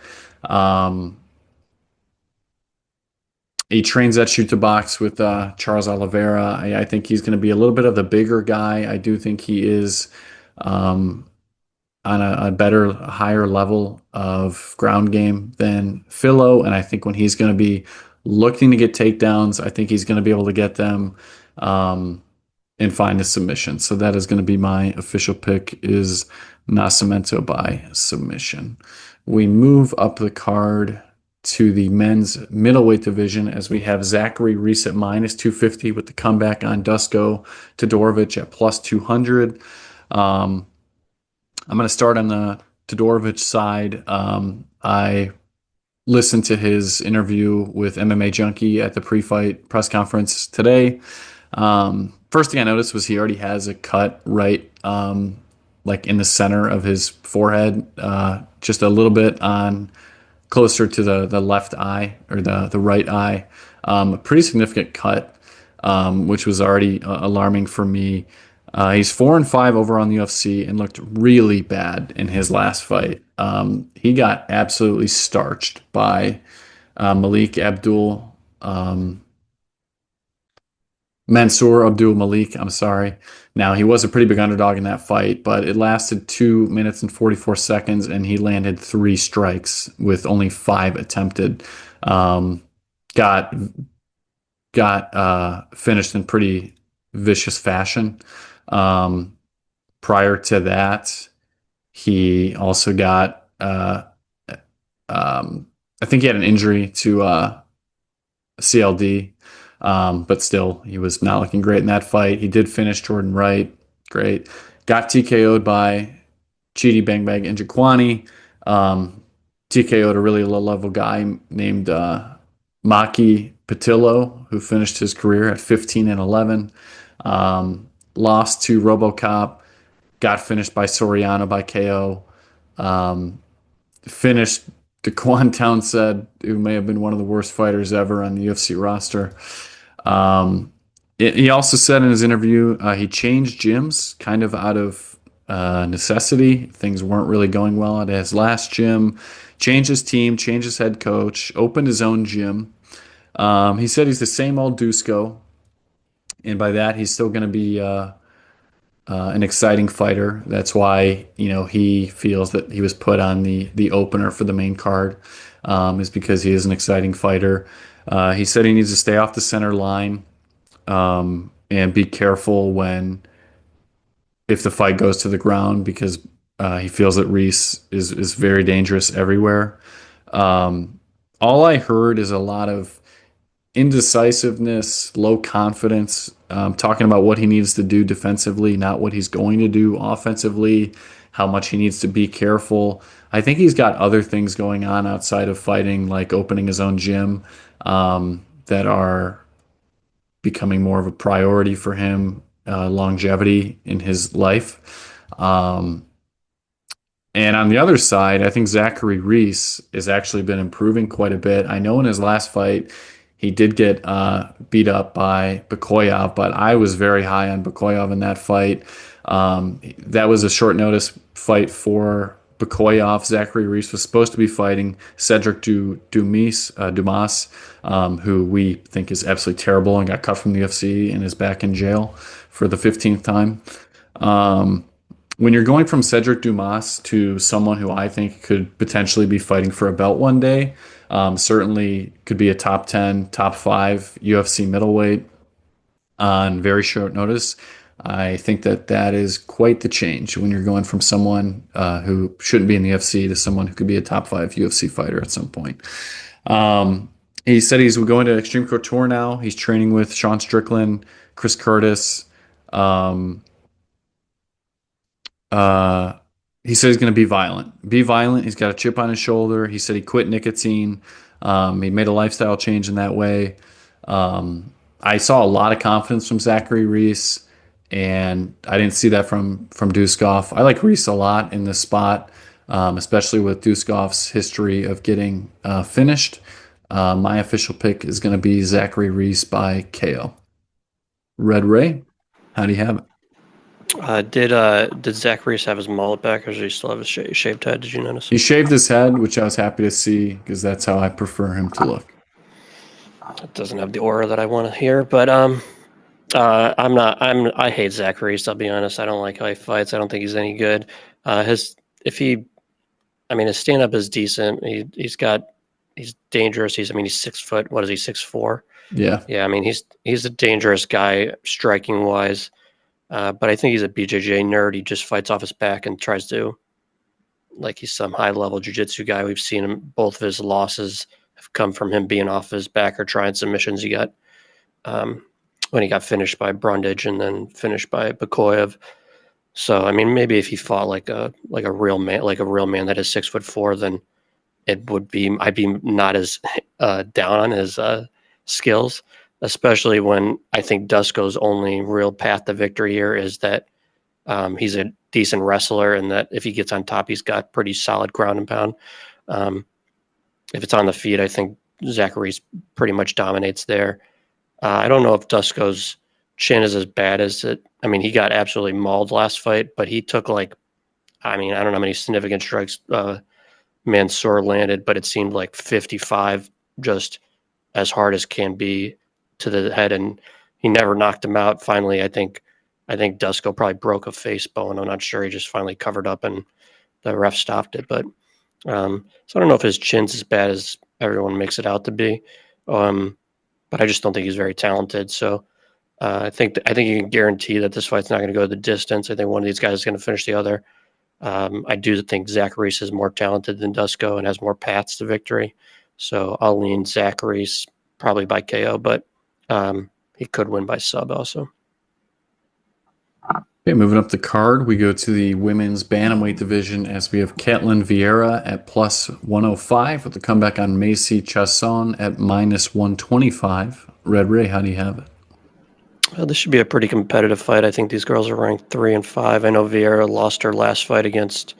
He trains at Shoot to Box with Charles Oliveira. I think he's going to be a little bit of the bigger guy. I do think he is on a better, higher level of ground game than Filho. And I think when he's going to be looking to get takedowns, I think he's going to be able to get them and find a submission. So that is going to be my official pick is Nascimento by submission. We move up the card to the men's middleweight division as we have Zachary Reese at minus 250 with the comeback on Dusko Todorovic at plus 200. I'm going to start on the Todorovic side. I listened to his interview with MMA Junkie at the pre-fight press conference today. First thing I noticed was he already has a cut right, like in the center of his forehead, just a little bit on closer to the left eye or the right eye. A pretty significant cut, which was already alarming for me. He's 4-5 over on the UFC and looked really bad in his last fight. He got absolutely starched by Malik Abdul Mansour Abdul Malik. I'm sorry. Now he was a pretty big underdog in that fight, but it lasted 2 minutes and 44 seconds, and he landed 3 strikes with only 5 attempted. Got finished in pretty vicious fashion. Prior to that, he also got, I think he had an injury to CLD, but still, he was not looking great in that fight. He did finish Jordan Wright, great. Got TKO'd by Chidi Bang Bang and Jaquani. TKO'd a really low-level guy named Maki Patillo, who finished his career at 15-11. Lost to RoboCop, got finished by Soriano by KO. Finished Daquan Townsend, who may have been one of the worst fighters ever on the UFC roster. He also said in his interview he changed gyms kind of out of necessity. Things weren't really going well at his last gym. Changed his team, changed his head coach, opened his own gym. He said he's the same old Dusko. And by that, he's still going to be an exciting fighter. That's why he feels that he was put on the opener for the main card, is because he is an exciting fighter. He said he needs to stay off the center line and be careful if the fight goes to the ground because he feels that Reese is very dangerous everywhere. All I heard is a lot of indecisiveness, low confidence, talking about what he needs to do defensively, not what he's going to do offensively, how much he needs to be careful. I think he's got other things going on outside of fighting, like opening his own gym, that are becoming more of a priority for him, longevity in his life. And on the other side, I think Zachary Reese has actually been improving quite a bit. I know in his last fight, he did get beat up by Bakoyov, but I was very high on Bakoyov in that fight. That was a short notice fight for Bakoyov. Zachary Reese was supposed to be fighting Cedric Dumas, who we think is absolutely terrible and got cut from the UFC and is back in jail for the 15th time. When you're going from Cedric Dumas to someone who I think could potentially be fighting for a belt one day, certainly could be a top 10, top 5 UFC middleweight on very short notice. I think that that is quite the change when you're going from someone who shouldn't be in the UFC to someone who could be a top 5 UFC fighter at some point. He said he's going to Extreme Couture now. He's training with Sean Strickland, Chris Curtis. He said he's going to be violent. Be violent. He's got a chip on his shoulder. He said he quit nicotine. He made a lifestyle change in that way. I saw a lot of confidence from Zachary Reese, and I didn't see that from Deuce Goff. I like Reese a lot in this spot, especially with Deuce Goff's history of getting finished. My official pick is going to be Zachary Reese by KO. Red Ray, how do you have it? Did Zach Reese have his mullet back, or does he still have his shaved head? Did you notice? He shaved his head, which I was happy to see because that's how I prefer him to look. It doesn't have the aura that I want to hear, but I hate Zach Reese. I'll be honest. I don't like how he fights. I don't think he's any good. His stand up is decent. He's dangerous. He's 6 foot. What is he? 6'4"? Yeah. Yeah. I mean, he's a dangerous guy striking wise. But I think he's a BJJ nerd. He just fights off his back and tries to, like, he's some high-level jiu-jitsu guy. We've seen him, both of his losses have come from him being off his back or trying submissions. He got, when he got finished by Brundage and then finished by Bakoyev. So, I mean, maybe if he fought like a real man, that is 6'4", then I'd be not as down on his skills. Especially when I think Dusko's only real path to victory here is that he's a decent wrestler, and that if he gets on top, he's got pretty solid ground and pound. If it's on the feet, I think Zachary's pretty much dominates there. I don't know if Dusko's chin is as bad as it. I mean, he got absolutely mauled last fight, but he took I don't know how many significant strikes Mansour landed, but it seemed like 55 just as hard as can be to the head, and he never knocked him out. Finally, I think Dusko probably broke a face bone. I'm not sure. He just finally covered up and the ref stopped it. But so I don't know if his chin's as bad as everyone makes it out to be. But I just don't think he's very talented. So I think you can guarantee that this fight's not going to go the distance. I think one of these guys is going to finish the other. I do think Zach Reese is more talented than Dusko and has more paths to victory. So I'll lean Zach Reese probably by KO, but he could win by sub also. Okay, moving up the card, we go to the women's bantamweight division as we have Ketlin Vieira at plus 105 with the comeback on Macy Chiasson at minus 125. Red Ray, how do you have it? Well, this should be a pretty competitive fight. I think these girls are ranked 3 and 5. I know Vieira lost her last fight against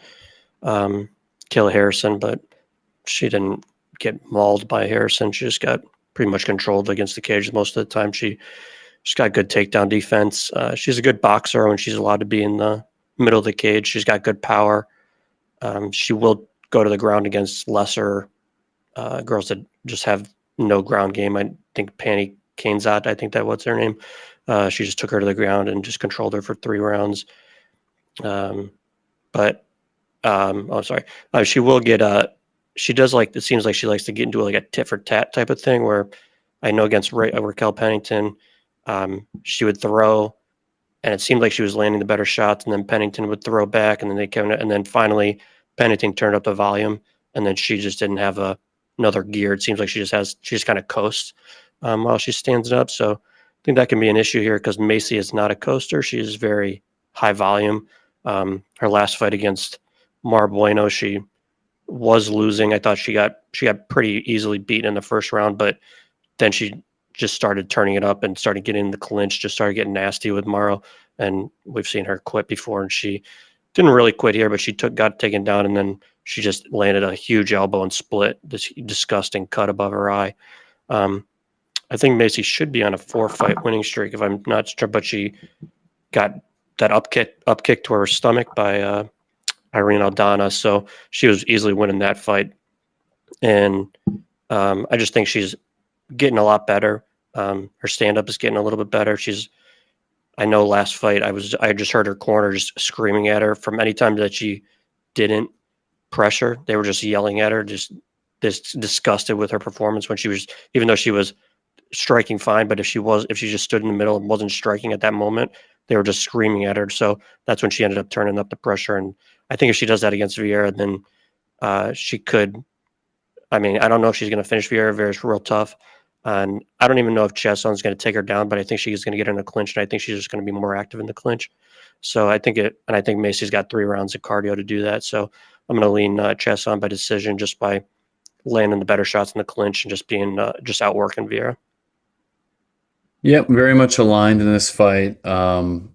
Kayla Harrison, but she didn't get mauled by Harrison. She just got pretty much controlled against the cage most of the time. She's got good takedown defense. She's a good boxer when she's allowed to be in the middle of the cage. She's got good power. She will go to the ground against lesser girls that just have no ground game. I think Pani Kainzat, I think that what's her name. She just took her to the ground and just controlled her for 3 rounds. She will get she does it seems like she likes to get into like a tit for tat type of thing where I know against Raquel Pennington, she would throw and it seemed like she was landing the better shots, and then Pennington would throw back, and then finally Pennington turned up the volume, and then she just didn't have another gear. It seems like she just kind of coasts. while she stands up. So I think that can be an issue here because Macy is not a coaster. She is very high volume. Her last fight against Mar Bueno, she was losing. I thought she got pretty easily beaten in the first round, but then she just started turning it up and started getting in the clinch, just started getting nasty with Morrow. And we've seen her quit before, and she didn't really quit here, but she got taken down, and then she just landed a huge elbow and split this disgusting cut above her eye. I think Macy should be on a 4-fight winning streak if I'm not sure, but she got that up kick to her stomach by Irene Aldana, so she was easily winning that fight. And I just think she's getting a lot better. Her stand-up is getting a little bit better. I know last fight I just heard her corner just screaming at her from any time that she didn't pressure. They were just yelling at her, just disgusted with her performance when she was, even though she was striking fine, but if she just stood in the middle and wasn't striking at that moment, they were just screaming at her. So that's when she ended up turning up the pressure. And I think if she does that against Vieira, then she could. I mean, I don't know if she's going to finish Vieira. Vieira's real tough. And I don't even know if Chiasson's going to take her down, but I think she's going to get in a clinch, and I think she's just going to be more active in the clinch. So I think Macy's got 3 rounds of cardio to do that. So I'm going to lean Chiasson by decision just by landing the better shots in the clinch and just being just outworking Vieira. Yep, very much aligned in this fight. Vieira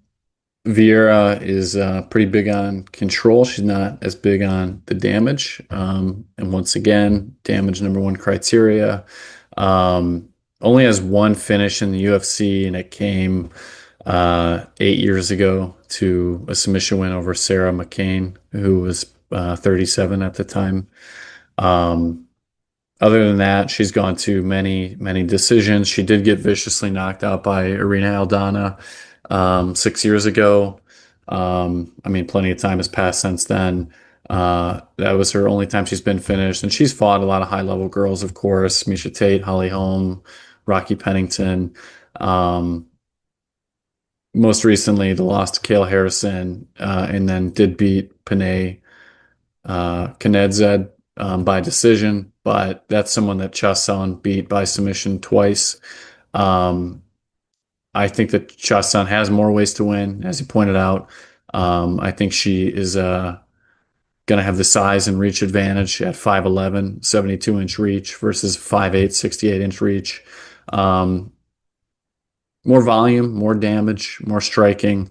is pretty big on control. She's not as big on the damage. And once again, damage #1 criteria. Only has 1 finish in the UFC, and it came 8 years ago to a submission win over Sarah McCain, who was 37 at the time. Other than that, she's gone to many, many decisions. She did get viciously knocked out by Irene Aldana 6 years ago. I mean, plenty of time has passed since then. That was her only time she's been finished. And she's fought a lot of high-level girls, of course. Misha Tate, Holly Holm, Rocky Pennington. Most recently, the loss to Kayla Harrison, and then did beat Panay Kanedzed by decision, but that's someone that Chiasson beat by submission twice. I think that Chiasson has more ways to win, as you pointed out. I think she is going to have the size and reach advantage at 5'11", 72-inch reach versus 5'8", 68-inch reach. More volume, more damage, more striking,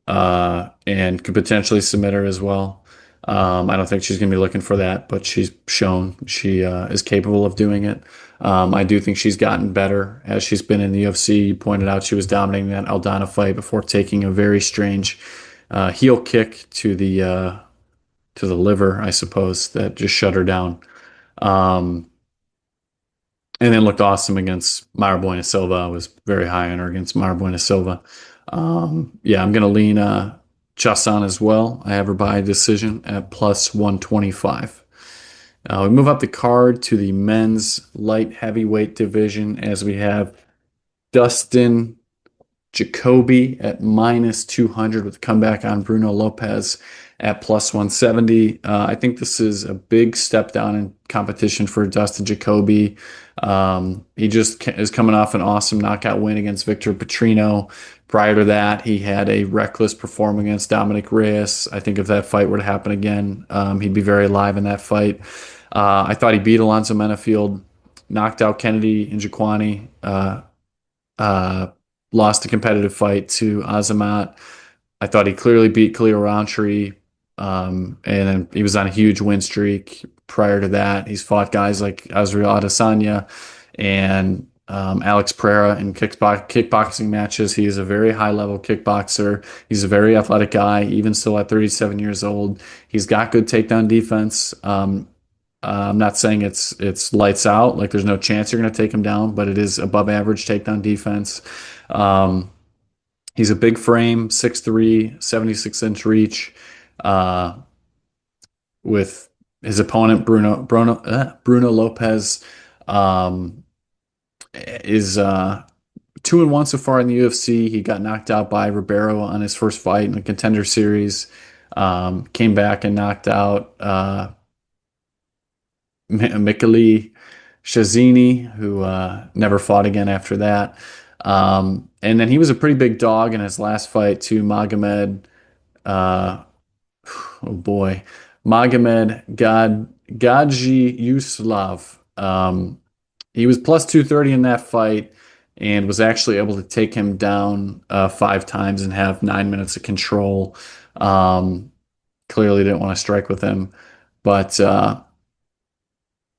and could potentially submit her as well. I don't think she's going to be looking for that, but she's shown she is capable of doing it. I do think she's gotten better as she's been in the UFC. You pointed out she was dominating that Aldana fight before taking a very strange heel kick to the liver, I suppose, that just shut her down. And then looked awesome against Mayra Bueno Silva. I was very high on her against Mayra Bueno Silva. Yeah, I'm going to lean Chiasson as well. I have her by decision at plus 125. We move up the card to the men's light heavyweight division as we have Dustin Jacoby at minus 200 with a comeback on Bruno Lopes at plus 170. I think this is a big step down in competition for Dustin Jacoby. He just is coming off an awesome knockout win against Victor Petrino. Prior to that, he had a reckless performance against Dominic Reyes. I think if that fight were to happen again, he'd be very alive in that fight. I thought he beat Alonzo Menafield, knocked out Kennedy Njokuani, lost a competitive fight to Azamat. I thought he clearly beat Khalil Rountree, and then he was on a huge win streak. Prior to that, he's fought guys like Azrael Adesanya and Alex Pereira in kickboxing matches. He is a very high-level kickboxer. He's a very athletic guy, even still at 37 years old. He's got good takedown defense. I'm not saying it's lights out, like there's no chance you're going to take him down, but it is above average takedown defense. He's a big frame, 6'3", 76-inch reach, with his opponent Bruno Lopes is 2-1 so far in the UFC. He got knocked out by Ribeiro on his first fight in the Contender Series. Came back and knocked out Mikhail Shazzini, who never fought again after that. And then he was a pretty big dog in his last fight to Magomed. Uh, oh boy, Magomed Gadji Yuslav. He was plus 230 in that fight and was actually able to take him down 5 times and have 9 minutes of control. Clearly didn't want to strike with him, but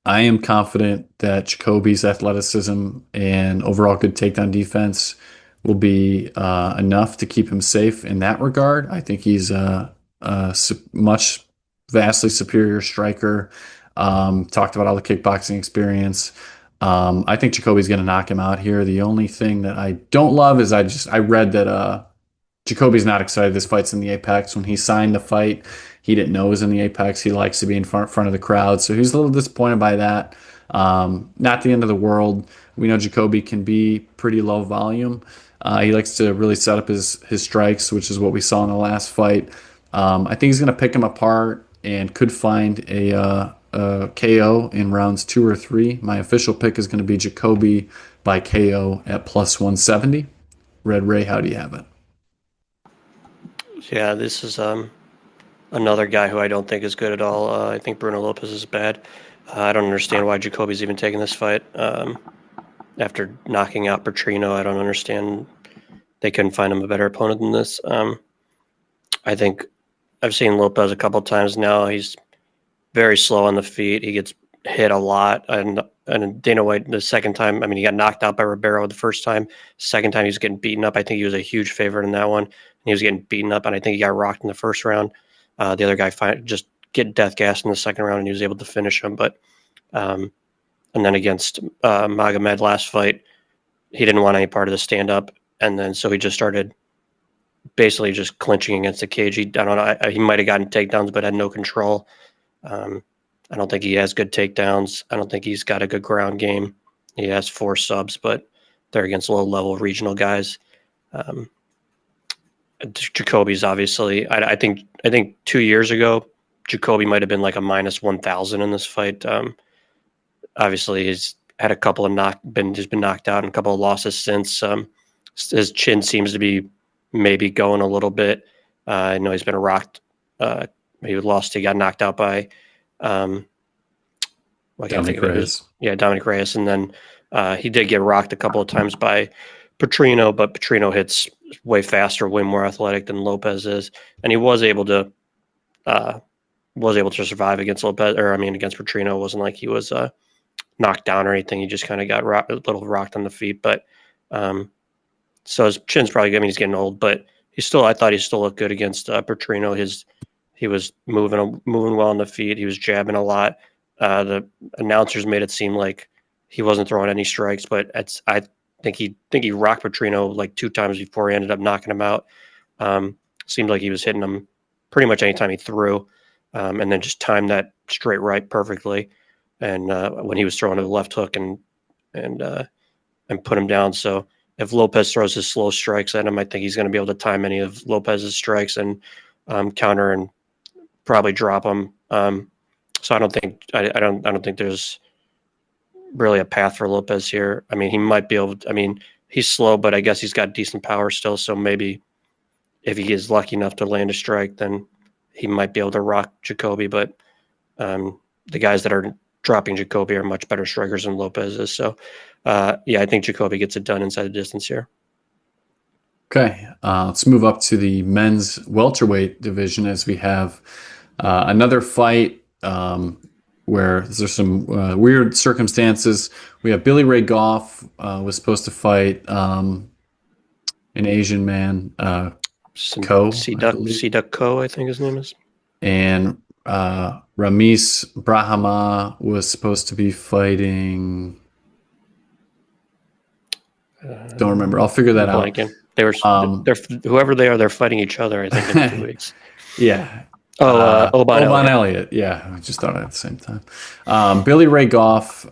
I am confident that Jacoby's athleticism and overall good takedown defense will be enough to keep him safe in that regard. I think he's much vastly superior striker. Talked about all the kickboxing experience. I think Jacoby's going to knock him out here. The only thing that I don't love is I read that Jacoby's not excited this fight's in the Apex. When he signed the fight, he didn't know it was in the Apex. He likes to be in front of the crowd, so he's a little disappointed by that. Not the end of the world. We know Jacoby can be pretty low volume. He likes to really set up his strikes, which is what we saw in the last fight. I think he's going to pick him apart and could find a KO in rounds 2 or 3. My official pick is going to be Jacoby by KO at plus 170. Red Ray, how do you have it? Yeah, this is another guy who I don't think is good at all. I think Bruno Lopes is bad. I don't understand why Jacoby's even taking this fight. After knocking out Petrino, I don't understand. They couldn't find him a better opponent than this. I think I've seen Lopes a couple times now. He's very slow on the feet. He gets hit a lot. And Dana White, the second time, I mean, he got knocked out by Ribeiro the first time. Second time, he was getting beaten up. I think he was a huge favorite in that one. And he was getting beaten up, and I think he got rocked in the first round. The other guy just get death gas in the second round, and he was able to finish him. But and then against Magomed last fight, he didn't want any part of the stand-up, and then so he just started basically just clinching against the cage. I don't know. He might have gotten takedowns, but had no control. I don't think he has good takedowns. I don't think he's got a good ground game. He has 4 subs, but they're against low-level regional guys. Jacoby's obviously. I think 2 years ago, Jacoby might have been like a minus 1,000 in this fight. Obviously, he's had a couple of been knocked out and a couple of losses since. His chin seems to be maybe going a little bit. I know he's been rocked. He got knocked out by I can't think of it. Yeah, Dominic Reyes, and then he did get rocked a couple of times by Petrino, but Petrino hits way faster, way more athletic than Lopes is, and he was able to survive against against Petrino. It wasn't like he was knocked down or anything. He just kind of got a little rocked on the feet, but so his chin's probably. I mean, he's getting old, but I thought he still looked good against Petrino. He was moving well on the feet. He was jabbing a lot. The announcers made it seem like he wasn't throwing any strikes, but I think he rocked Petrino like 2 times before he ended up knocking him out. Seemed like he was hitting him pretty much anytime he threw, and then just timed that straight right perfectly. And when he was throwing to the left hook and put him down. So if Lopes throws his slow strikes at him, I think he's going to be able to time any of Lopez's strikes and counter and probably drop him. So I don't think there's really a path for Lopes here. I mean, he might be able to, I mean, he's slow, but I guess he's got decent power still. So maybe if he is lucky enough to land a strike, then he might be able to rock Jacoby. But the guys that are dropping Jacoby are much better strikers than Lopes is. So I think Jacoby gets it done inside the distance here. Okay, let's move up to the men's welterweight division as we have another fight where there's some weird circumstances. We have Billy Ray Goff was supposed to fight an Asian man, Ko, C-Duck Ko, I think his name is. And Ramis Brahimaj was supposed to be fighting. Don't remember. I'll figure that out. They were whoever they are, they're fighting each other, I think, in 2 weeks. Yeah. Oban Elliott. Yeah, I just thought it at the same time. Billy Ray Goff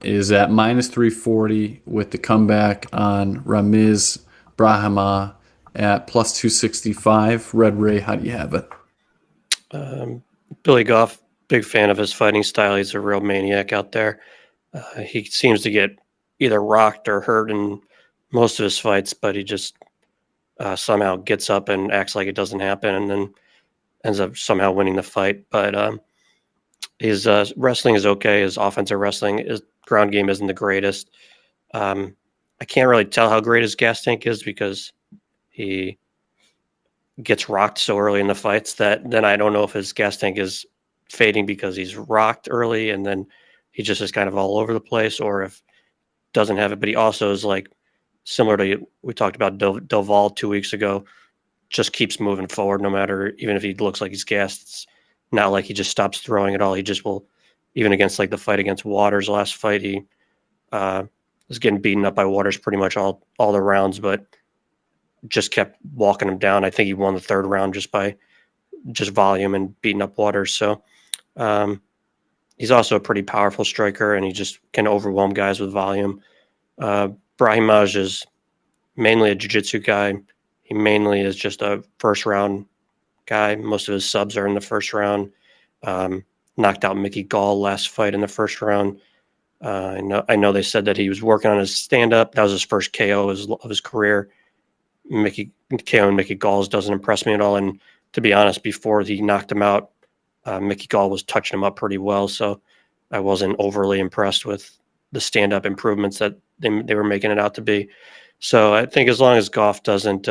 is at minus 340 with the comeback on Ramiz Brahimaj at plus 265. Red Ray, how do you have it? Billy Goff, big fan of his fighting style. He's a real maniac out there. He seems to get either rocked or hurt in most of his fights, but he just somehow gets up and acts like it doesn't happen, and then ends up somehow winning the fight. But his wrestling is okay. His offensive wrestling, his ground game isn't the greatest. I can't really tell how great his gas tank is because he gets rocked so early in the fights that then I don't know if his gas tank is fading because he's rocked early and then he just is kind of all over the place, or if doesn't have it. But he also is like similar to we talked about Delval 2 weeks ago. Just keeps moving forward no matter, even if he looks like he's gassed. It's not like he just stops throwing at all. He just will, even against like the fight against Waters last fight, he uh, was getting beaten up by Waters pretty much all the rounds, but just kept walking him down. I think he won the third round just by just volume and beating up Waters. So um, he's also a pretty powerful striker, and he just can overwhelm guys with volume. Brahimaj is mainly a jiu-jitsu guy. He mainly is just a first round guy. Most of his subs are in the first round. Knocked out Mickey Gall last fight in the first round. I know they said that he was working on his stand up. That was his first KO of his career. Mickey KO and Mickey Gall's doesn't impress me at all. And to be honest, before he knocked him out, Mickey Gall was touching him up pretty well. So I wasn't overly impressed with the stand up improvements that they were making it out to be. So I think as long as Goff doesn't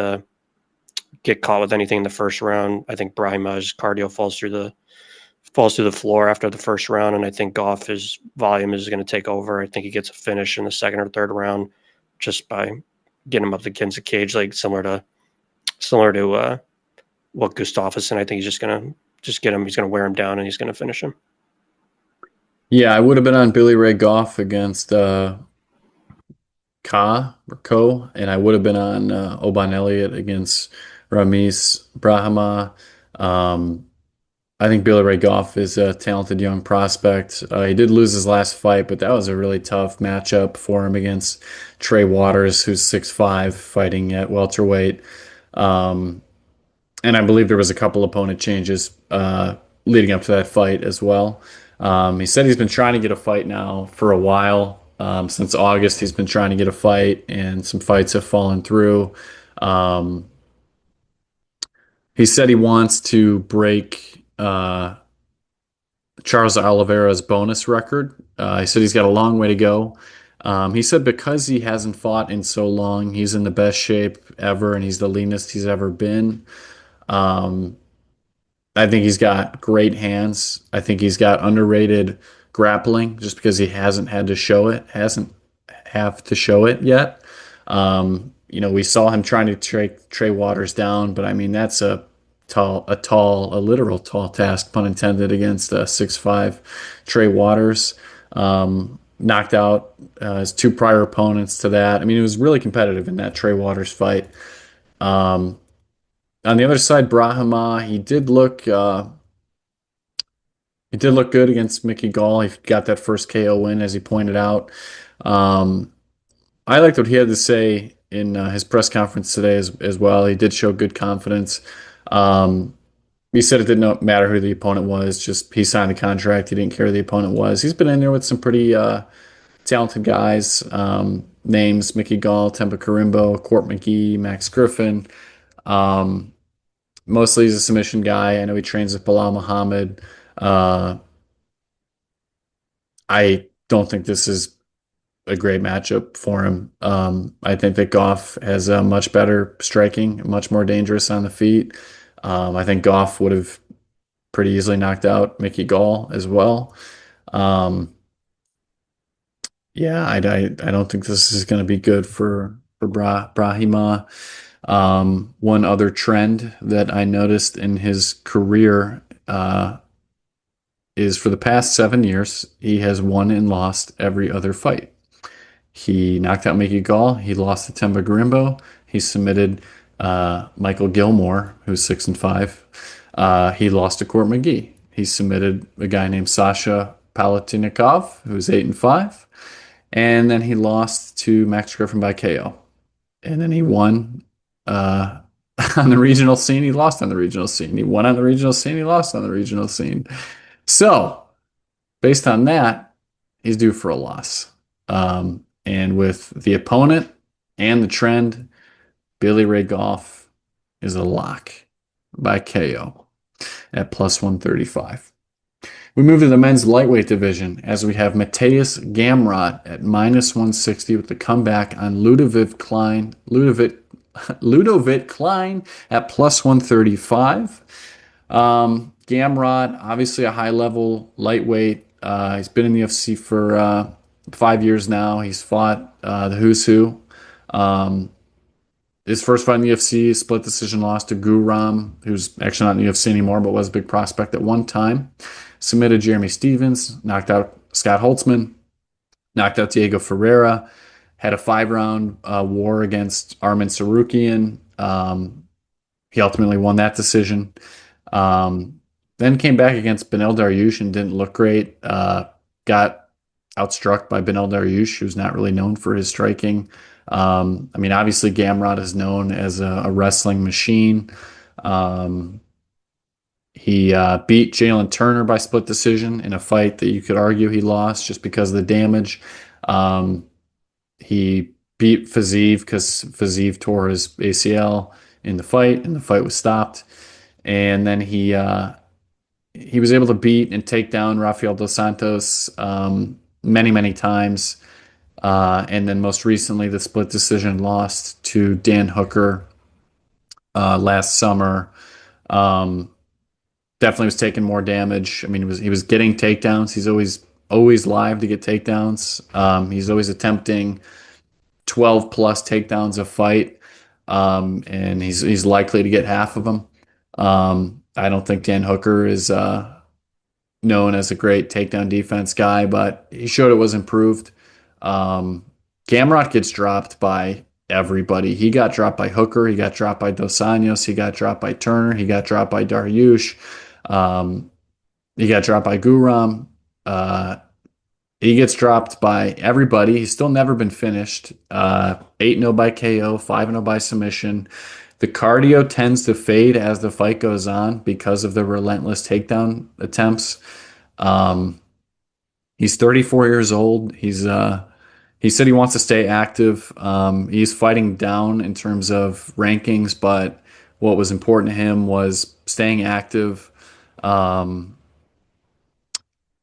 get caught with anything in the first round, I think Brahimaj's cardio falls through the floor after the first round, and I think Goff's volume is going to take over. I think he gets a finish in the second or third round just by getting him up against the cage, like similar to what Gustafsson. I think he's just going to get him. He's going to wear him down, and he's going to finish him. Yeah, I would have been on Billy Ray Goff against Ko, and I would have been on Oban Elliott against Ramis Brahima. Um, I think Billy Ray Goff is a talented young prospect. He did lose his last fight, but that was a really tough matchup for him against Trey Waters, who's 6'5", fighting at welterweight. Um, and I believe there was a couple opponent changes leading up to that fight as well. He said he's been trying to get a fight now for a while. Since August, he's been trying to get a fight, and some fights have fallen through. Um, he said he wants to break Charles Oliveira's bonus record. He said he's got a long way to go. He said because he hasn't fought in so long, he's in the best shape ever, and he's the leanest he's ever been. Um, I think he's got great hands. I think he's got underrated grappling just because he hasn't have to show it yet. We saw him trying to Trey Waters down, but I mean that's a literal tall task, pun intended, against 6'5" Trey Waters. Knocked out his two prior opponents to that. I mean, it was really competitive in that Trey Waters fight. Um, on the other side, Brahima, he did look good against Mickey Gall. He got that first KO win, as he pointed out. Um, I liked what he had to say in his press conference today as well. He did show good confidence. Um, he said it didn't matter who the opponent was, just he signed the contract. He didn't care who the opponent was. He's been in there with some pretty talented guys. Names Mickey Gall, Tempa Karimbo, Court McGee, Max Griffin. Um, Mostly he's a submission guy. I know he trains with Bilal Muhammad. Uh, I don't think this is a great matchup for him. I think that Goff has a much better striking, much more dangerous on the feet. I think Goff would have pretty easily knocked out Mickey Gall as well. Um, yeah, I don't think this is going to be good for Brahima. One other trend that I noticed in his career is for the past 7 years, he has won and lost every other fight. He knocked out Mickey Gall. He lost to Temba Garimbo. He submitted Michael Gilmore, who's 6-5. He lost to Court McGee. He submitted a guy named Sasha Palatinikov, who's 8-5. And then he lost to Max Griffin by KO. And then he won on the regional scene. He lost on the regional scene. He won on the regional scene. He lost on the regional scene. So, based on that, he's due for a loss. And with the opponent and the trend, Billy Ray Goff is a lock by KO at plus 135. We move to the men's lightweight division as we have Mateus Gamrot at minus 160 with the comeback on Ludovic Klein. Ludovic Klein at plus 135. Gamrot, obviously a high level lightweight. He's been in the UFC for 5 years now. He's fought the who's who. His first fight in the UFC, split decision loss to Guram, who's actually not in the UFC anymore, but was a big prospect at one time. Submitted Jeremy Stevens, knocked out Scott Holtzman, knocked out Diego Ferreira, had a 5-round war against Armin Sarukian. He ultimately won that decision. Then came back against Beneil Dariush and didn't look great. Got outstruck by Beneil Dariush, who's not really known for his striking. Obviously Gamrot is known as a wrestling machine. He beat Jalen Turner by split decision in a fight that you could argue he lost just because of the damage. He beat Fiziev because Fiziev tore his ACL in the fight, and the fight was stopped. And then he was able to beat and take down Rafael dos Santos many, many times. And then most recently, the split decision lost to Dan Hooker last summer. Definitely was taking more damage. I mean, he was getting takedowns. He's always live to get takedowns. He's always attempting 12 plus takedowns a fight, and he's likely to get half of them. I don't think Dan Hooker is known as a great takedown defense guy, but he showed it was improved. Gamrot gets dropped by everybody. He got dropped by Hooker. He got dropped by Dos Anjos. He got dropped by Turner. He got dropped by Dariush. He got dropped by Guram. He gets dropped by everybody. He's still never been finished. 8-0 by KO, 5-0 by submission. The cardio tends to fade as the fight goes on because of the relentless takedown attempts. He's 34 years old. He said he wants to stay active. He's fighting down in terms of rankings, but what was important to him was staying active.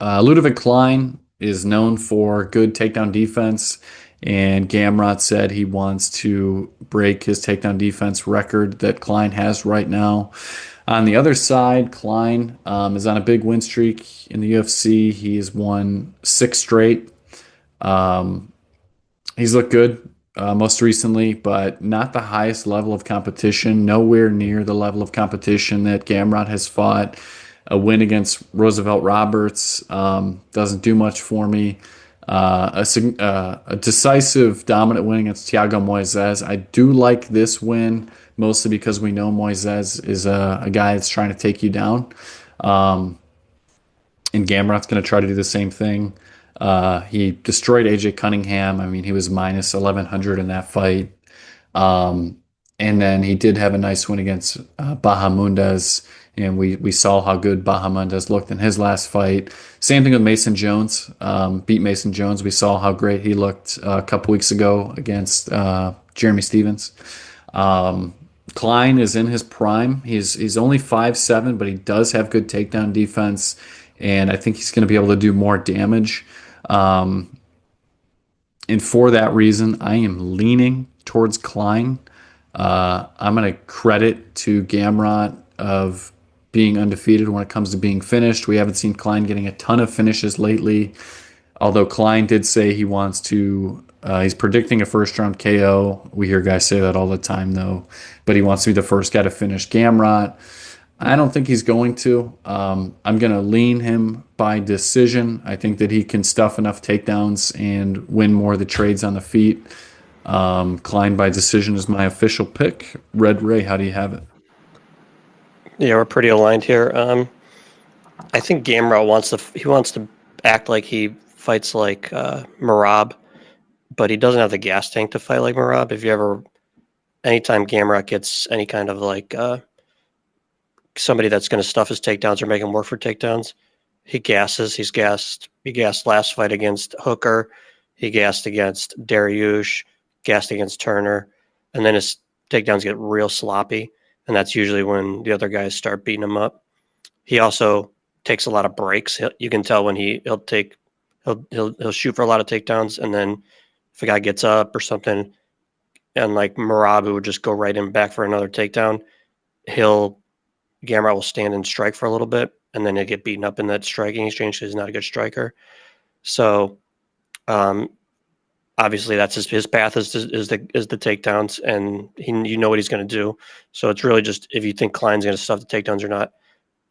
Ludovic Klein is known for good takedown defense, and Gamrot said he wants to break his takedown defense record that Klein has right now. On the other side, Klein is on a big win streak in the UFC. He's won 6 straight. He's looked good most recently, but not the highest level of competition, nowhere near the level of competition that Gamrot has fought. A win against Roosevelt Roberts doesn't do much for me. A decisive, dominant win against Thiago Moises. I do like this win, mostly because we know Moises is a guy that's trying to take you down. And Gamrot's going to try to do the same thing. He destroyed AJ Cunningham. I mean, he was minus 1,100 in that fight. And then he did have a nice win against Bahamundes. And we saw how good Bahamundes looked in his last fight. Same thing with Mason Jones. Beat Mason Jones. We saw how great he looked a couple weeks ago against Jeremy Stevens. Klein is in his prime. He's only 5'7", but he does have good takedown defense. And I think he's going to be able to do more damage. And for that reason, I am leaning towards Klein. I'm going to credit to Gamrot of being undefeated when it comes to being finished. We haven't seen Klein getting a ton of finishes lately, although Klein did say he wants to, he's predicting a first-round KO. We hear guys say that all the time, though, but he wants to be the first guy to finish Gamrot. I don't think he's going to. I'm going to lean him by decision. I think that he can stuff enough takedowns and win more of the trades on the feet. Klein by decision is my official pick. Red Ray, how do you have it? Yeah, we're pretty aligned here. I think Gamrot wants to act like he fights like Merab, but he doesn't have the gas tank to fight like Merab. Anytime Gamrot gets any kind of like somebody that's going to stuff his takedowns or make him work for takedowns, he gasses. He gassed last fight against Hooker. He gassed against Dariush, gassed against Turner, and then his takedowns get real sloppy, and that's usually when the other guys start beating him up. He also takes a lot of breaks. You can tell when he'll shoot for a lot of takedowns, and then if a guy gets up or something, and like Marabu would just go right in back for another takedown, Gamrot will stand and strike for a little bit, and then he'll get beaten up in that striking exchange because he's not a good striker. So obviously that's his path is the takedowns, and you know what he's going to do. So it's really just if you think Klein's going to stuff the takedowns or not.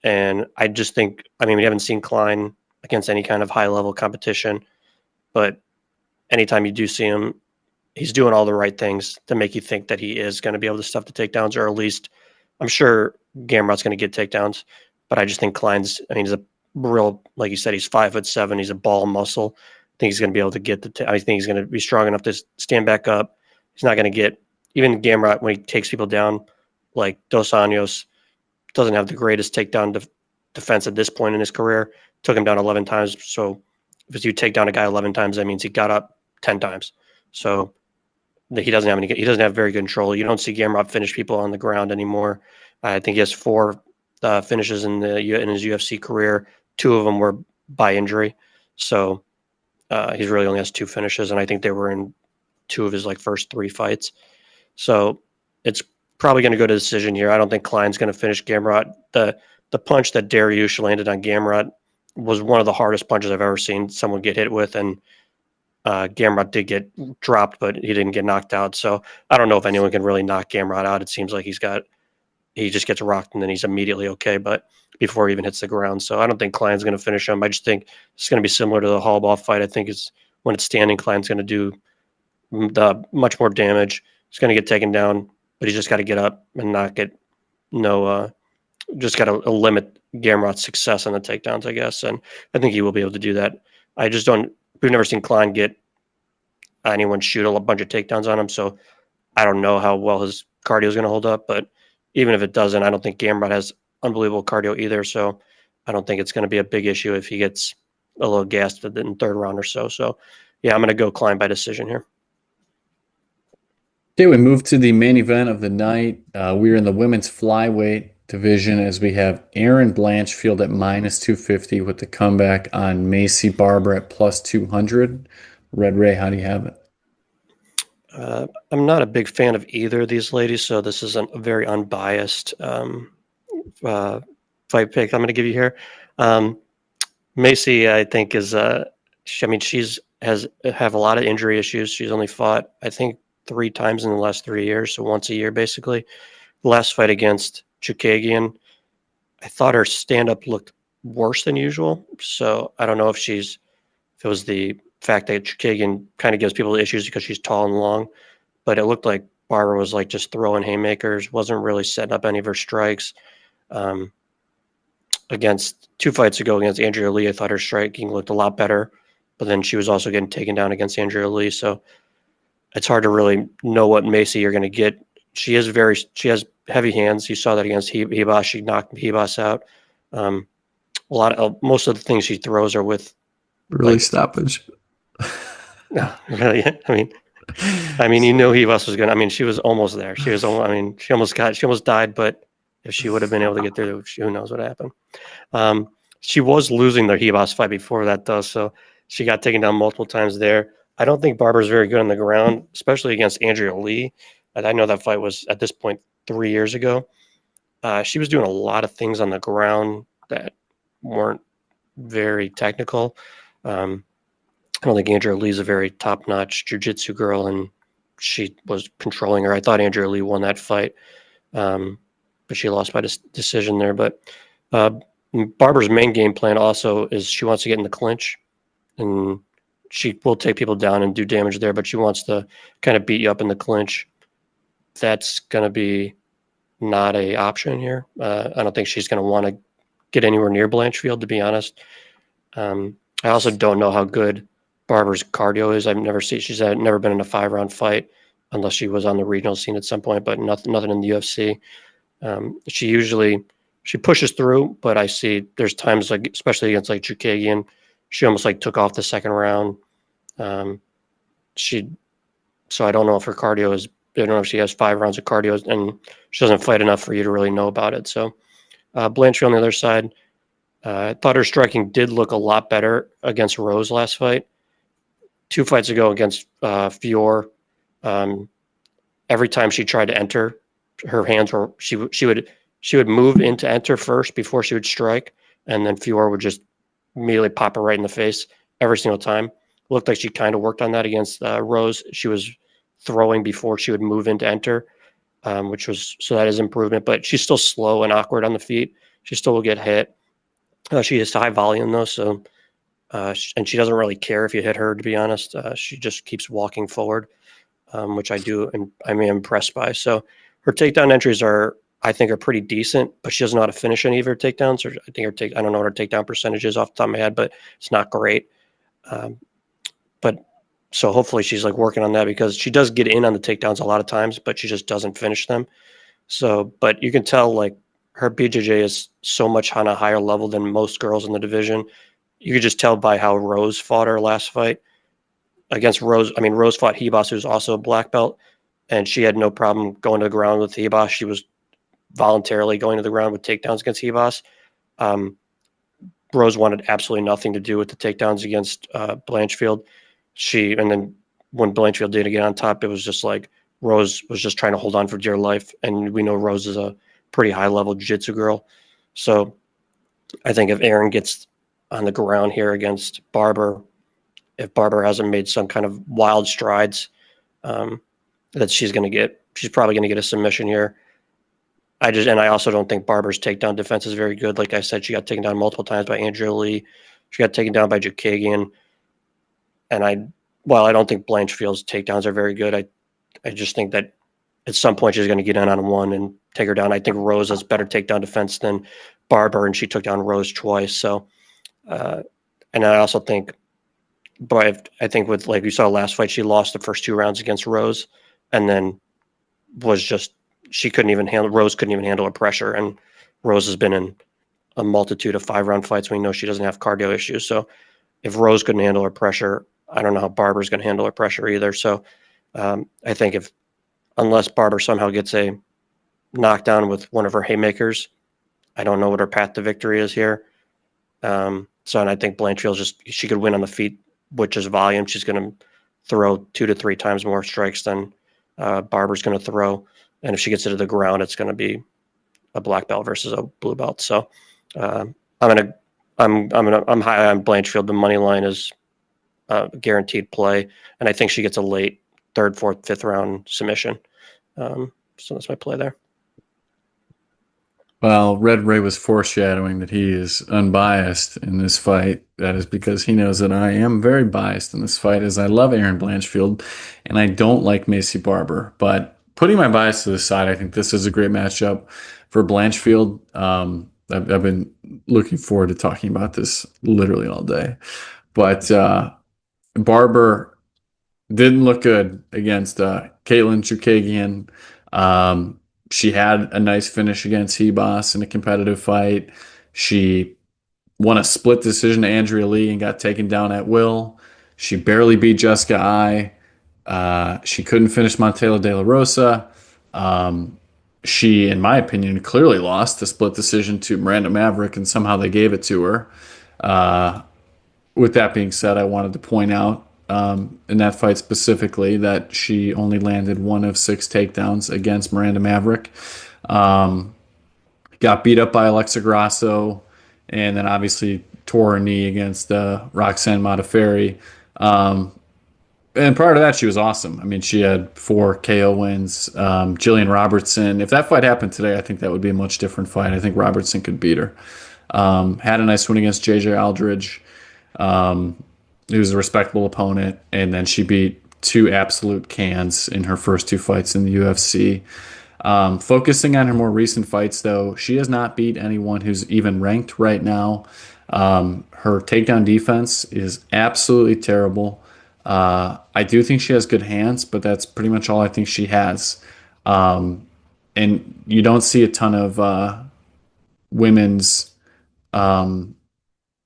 And I just think, I mean, we haven't seen Klein against any kind of high level competition, but anytime you do see him, he's doing all the right things to make you think that he is going to be able to stuff the takedowns, or at least I'm sure Gamrot's going to get takedowns, but I just think Klein's, I mean, he's a real, like you said, he's 5'7", he's a ball muscle. I think he's going to be able to get I think he's going to be strong enough to stand back up. He's not going to get, even Gamrot, when he takes people down, like Dos Anjos, doesn't have the greatest takedown defense at this point in his career. Took him down 11 times. So if you take down a guy 11 times, that means he got up 10 times. So he doesn't have very good control. You don't see Gamrot finish people on the ground anymore. I think he has 4 finishes in his UFC career. 2 of them were by injury. So he really only has 2 finishes, and I think they were in 2 of his first 3 fights. So it's probably going to go to decision here. I don't think Klein's going to finish Gamrot. The punch that Dariush landed on Gamrot was one of the hardest punches I've ever seen someone get hit with, and Gamrot did get dropped, but he didn't get knocked out. So I don't know if anyone can really knock Gamrot out. It seems like he just gets rocked and then he's immediately okay, but before he even hits the ground. So I don't think Klein's going to finish him. I just think it's going to be similar to the Holobaugh fight. I think when it's standing, Klein's going to do much more damage. He's going to get taken down, but he's just got to get up and not get just got to limit Gamrot's success on the takedowns, I guess. And I think he will be able to do that. We've never seen Klein get anyone shoot a bunch of takedowns on him. So I don't know how well his cardio is going to hold up, but even if it doesn't, I don't think Gamrot has unbelievable cardio either. So I don't think it's going to be a big issue if he gets a little gassed in the third round or so. So yeah, I'm going to go Klein by decision here. Okay, we move to the main event of the night. We're in the women's flyweight division as we have Erin Blanchfield at -250 with the comeback on Macy Barber at +200. Red Ray, how do you have it? I'm not a big fan of either of these ladies, so this is a very unbiased fight pick I'm going to give you here. Macy, I think, is she's have a lot of injury issues. She's only fought, I think, 3 times in the last 3 years, so once a year basically. The last fight against Chookagian, I thought her stand-up looked worse than usual. So I don't know if it was the fact that Chookagian kind of gives people issues because she's tall and long, but it looked like Barber was just throwing haymakers, wasn't really setting up any of her strikes. Against 2 fights ago against Andrea Lee, I thought her striking looked a lot better, but then she was also getting taken down against Andrea Lee. So it's hard to really know what Macy you're going to get. She has heavy hands. You saw that against Hebas. She knocked Hebas out. Most of the things she throws are with Early stoppage. No, really. I mean, you know, Hebas was going to. I mean, she was almost there. She was almost. I mean, she almost died. But if she would have been able to get through, who knows what happened? She was losing the Hebas fight before that, though. So she got taken down multiple times there. I don't think Barber's very good on the ground, especially against Andrea Lee. I know that fight was at this point 3 years ago. She was doing a lot of things on the ground that weren't very technical. I don't think Andrea Lee's a very top-notch jiu-jitsu girl, and she was controlling her. I thought Andrea Lee won that fight, but she lost by decision there. But Barber's main game plan also is she wants to get in the clinch, and she will take people down and do damage there, but she wants to kind of beat you up in the clinch. That's going to be not an option here. I don't think she's going to want to get anywhere near Blanchfield, to be honest. I also don't know how good Barber's cardio is. She's never been in a 5-round fight unless she was on the regional scene at some point, but nothing in the UFC. She usually she pushes through, but I see there's times like, especially against like Chukagian, she almost like took off the second round. Um, she, so I don't know if her cardio is, I don't know if she has 5 rounds of cardio and she doesn't fight enough for you to really know about it. So Blanchfield on the other side, I thought her striking did look a lot better against Rose last fight. 2 fights ago against Fior, every time she tried to enter, her hands were she would move in to enter first before she would strike, and then Fior would just immediately pop her right in the face every single time. Looked like she kind of worked on that against Rose. She was throwing before she would move in to enter, which was so that is improvement. But she's still slow and awkward on the feet. She still will get hit. She has high volume though, so and she doesn't really care if you hit her. To be honest, she just keeps walking forward, which I do, and I'm impressed by. So her takedown entries I think, are pretty decent, but she doesn't know how to finish any of her takedowns. Or I think I don't know what her takedown percentage is off the top of my head, but it's not great. Um, but so hopefully she's like working on that because she does get in on the takedowns a lot of times, but she just doesn't finish them. So, but you can tell like her BJJ is so much on a higher level than most girls in the division. You could just tell by how Rose fought her last fight against Rose. I mean, Rose fought Hebos, who's also a black belt, and she had no problem going to the ground with Hebos. She was voluntarily going to the ground with takedowns against Hebos. Um, Rose wanted absolutely nothing to do with the takedowns against Blanchfield. And then when Blanchfield did get on top, it was just like Rose was just trying to hold on for dear life. And we know Rose is a pretty high level jiu-jitsu girl. So I think if Erin gets on the ground here against Barber, if Barber hasn't made some kind of wild strides, that she's probably going to get a submission here. I also don't think Barber's takedown defense is very good. Like I said, she got taken down multiple times by Andrea Lee. She got taken down by Chukagian. And while I don't think Blanchfield's takedowns are very good, I just think that at some point she's going to get in on one and take her down. I think Rose has better takedown defense than Barber, and she took down Rose twice. So, and I also think, but I think with like you saw last fight, she lost the first 2 rounds against Rose, and then was just Rose couldn't even handle her pressure, and Rose has been in a multitude of 5-round fights. We know she doesn't have cardio issues. So if Rose couldn't handle her pressure, I don't know how Barber's going to handle her pressure either. So I think unless Barber somehow gets a knockdown with one of her haymakers, I don't know what her path to victory is here. And I think Blanchfield she could win on the feet, which is volume. She's going to throw 2 to 3 times more strikes than Barber's going to throw. And if she gets it to the ground, it's going to be a black belt versus a blue belt. So I'm high on Blanchfield. The money line is guaranteed play, and I think she gets a late 3rd, 4th, 5th round submission. So that's my play there. Well, Red Ray was foreshadowing that he is unbiased in this fight. That is because he knows that I am very biased in this fight, as I love Erin Blanchfield, and I don't like Macy Barber. But putting my bias to the side, I think this is a great matchup for Blanchfield. I've been looking forward to talking about this literally all day. But Barber didn't look good against Caitlin Chukagian. She had a nice finish against Hebos in a competitive fight. She won a split decision to Andrea Lee and got taken down at will. She barely beat Jessica Ai. She couldn't finish Montella De La Rosa. She, in my opinion, clearly lost the split decision to Miranda Maverick, and somehow they gave it to her. With that being said, I wanted to point out in that fight specifically that she only landed 1 of 6 takedowns against Miranda Maverick. Got beat up by Alexa Grasso, and then obviously tore her knee against Roxanne Modafferi. And prior to that, she was awesome. I mean, she had 4 KO wins. Jillian Robertson, if that fight happened today, I think that would be a much different fight. I think Robertson could beat her. Had a nice win against JJ Aldridge. He was a respectable opponent, and then she beat 2 absolute cans in her first 2 fights in the UFC. Focusing on her more recent fights, though, she has not beat anyone who's even ranked right now. Her takedown defense is absolutely terrible. I do think she has good hands, but that's pretty much all I think she has. And you don't see a ton of women's um,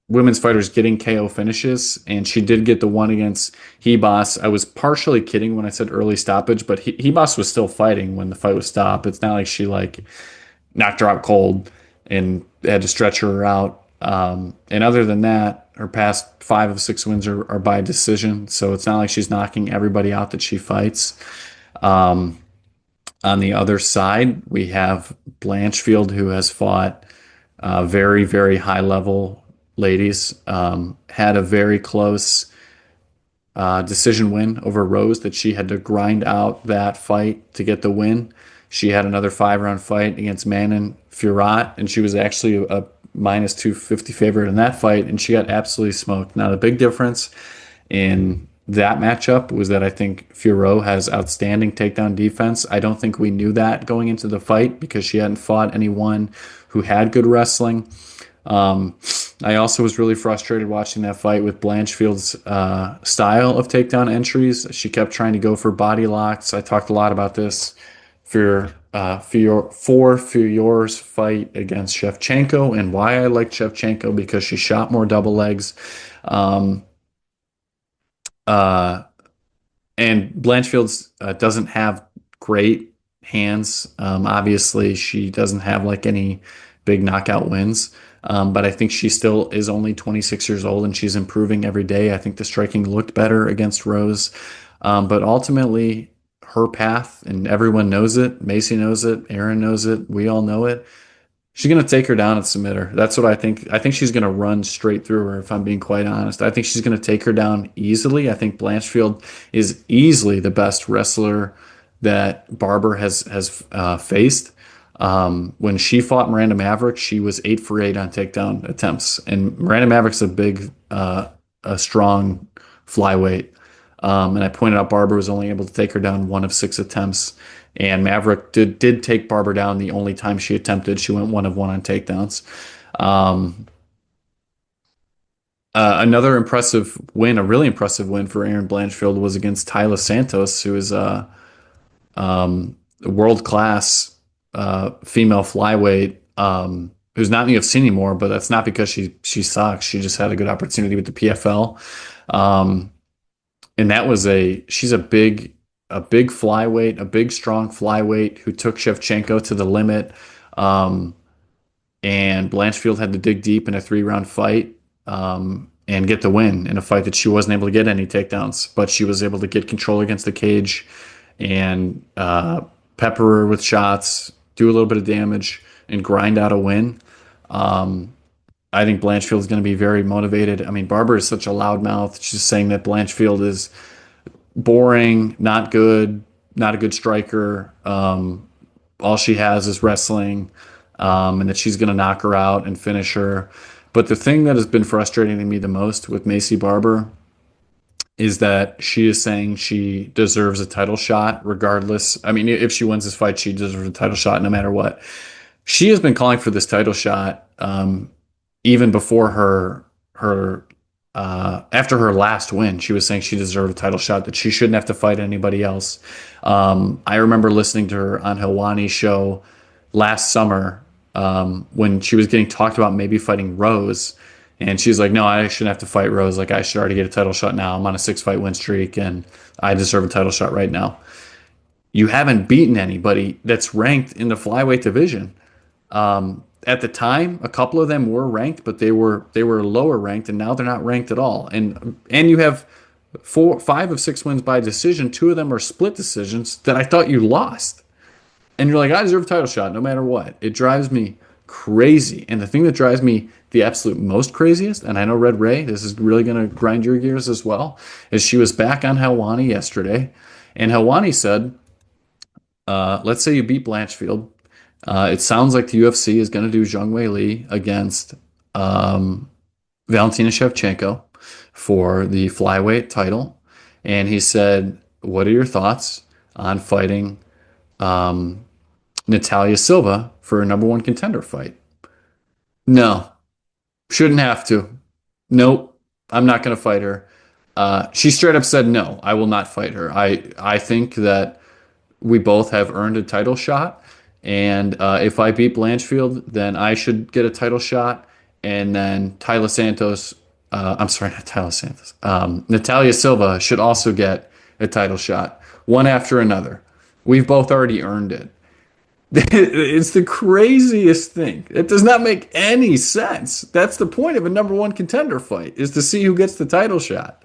women's fighters getting KO finishes, and she did get the one against Hebos. I was partially kidding when I said early stoppage, but Hebos was still fighting when the fight was stopped. It's not like she like knocked her out cold and had to stretch her out. And other than that, her past 5 of 6 wins are by decision, so it's not like she's knocking everybody out that she fights. Um, on the other side, we have Blanchfield, who has fought very, very high level ladies. Had a very close decision win over Rose that she had to grind out that fight to get the win. She had another 5 round fight against Manon Fiorot, and she was actually a minus 250 favorite in that fight, and she got absolutely smoked. Now, the big difference in that matchup was that I think Filho has outstanding takedown defense. I don't think we knew that going into the fight because she hadn't fought anyone who had good wrestling. Um, I also was really frustrated watching that fight with Blanchfield's style of takedown entries. She kept trying to go for body locks. I talked a lot about this for yours fight against Shevchenko and why I like Shevchenko because she shot more double legs. Um, uh, and Blanchfield's doesn't have great hands. Obviously, she doesn't have like any big knockout wins. But I think she still is only 26 years old and she's improving every day. I think the striking looked better against Rose. But ultimately, her path, and everyone knows it. Macy knows it. Aaron knows it. We all know it. She's going to take her down and submit her. That's what I think. I think she's going to run straight through her, if I'm being quite honest. I think she's going to take her down easily. I think Blanchfield is easily the best wrestler that Barber has faced. When she fought Miranda Maverick, she was 8 for 8 on takedown attempts, and Miranda Maverick's a strong flyweight. And I pointed out Barber was only able to take her down 1 of 6 attempts, and Maverick did take Barber down the only time she attempted. She went 1 of 1 on takedowns. Um, Another impressive win, a really impressive win for Aaron Blanchfield, was against Tyler Santos, who is world class female flyweight, who's not in the UFC anymore, but that's not because she sucks. She just had a good opportunity with the PFL. Um, and she's a big flyweight, a big strong flyweight who took Shevchenko to the limit. Um, and Blanchfield had to dig deep in a 3 round fight and get the win in a fight that she wasn't able to get any takedowns, but she was able to get control against the cage and pepper her with shots, do a little bit of damage, and grind out a win. Um, I think Blanchfield is going to be very motivated. I mean, Barber is such a loudmouth. She's saying that Blanchfield is boring, not good, not a good striker. All she has is wrestling, and that she's going to knock her out and finish her. But the thing that has been frustrating to me the most with Macy Barber is that she is saying she deserves a title shot regardless. I mean, if she wins this fight, she deserves a title shot no matter what. She has been calling for this title shot even before her after her last win. She was saying she deserved a title shot, that she shouldn't have to fight anybody else. I remember listening to her on Helwani's show last summer when she was getting talked about maybe fighting Rose. And she's like, no, I shouldn't have to fight Rose. Like, I should already get a title shot now. I'm on a 6 fight win streak and I deserve a title shot right now. You haven't beaten anybody that's ranked in the flyweight division. At the time, a couple of them were ranked, but they were lower ranked, and now they're not ranked at all. And you have 5 of 6 wins by decision. 2 of them are split decisions that I thought you lost. And you're like, I deserve a title shot no matter what. It drives me crazy. And the thing that drives me the absolute most craziest, and I know Red Ray, this is really going to grind your gears as well, is she was back on Helwani yesterday, and Helwani said, let's say you beat Blanchfield. It sounds like the UFC is going to do Zhang Wei Li against Valentina Shevchenko for the flyweight title. And he said, what are your thoughts on fighting Natalia Silva for a #1 contender fight? No, shouldn't have to. Nope, I'm not going to fight her. She straight up said, no, I will not fight her. I think that we both have earned a title shot, And if I beat Blanchfield, then I should get a title shot. And then Tyler Santos, I'm sorry, not Tyler Santos, Natalia Silva should also get a title shot, one after another. We've both already earned it. It's the craziest thing. It does not make any sense. That's the point of a number one contender fight, is to see who gets the title shot.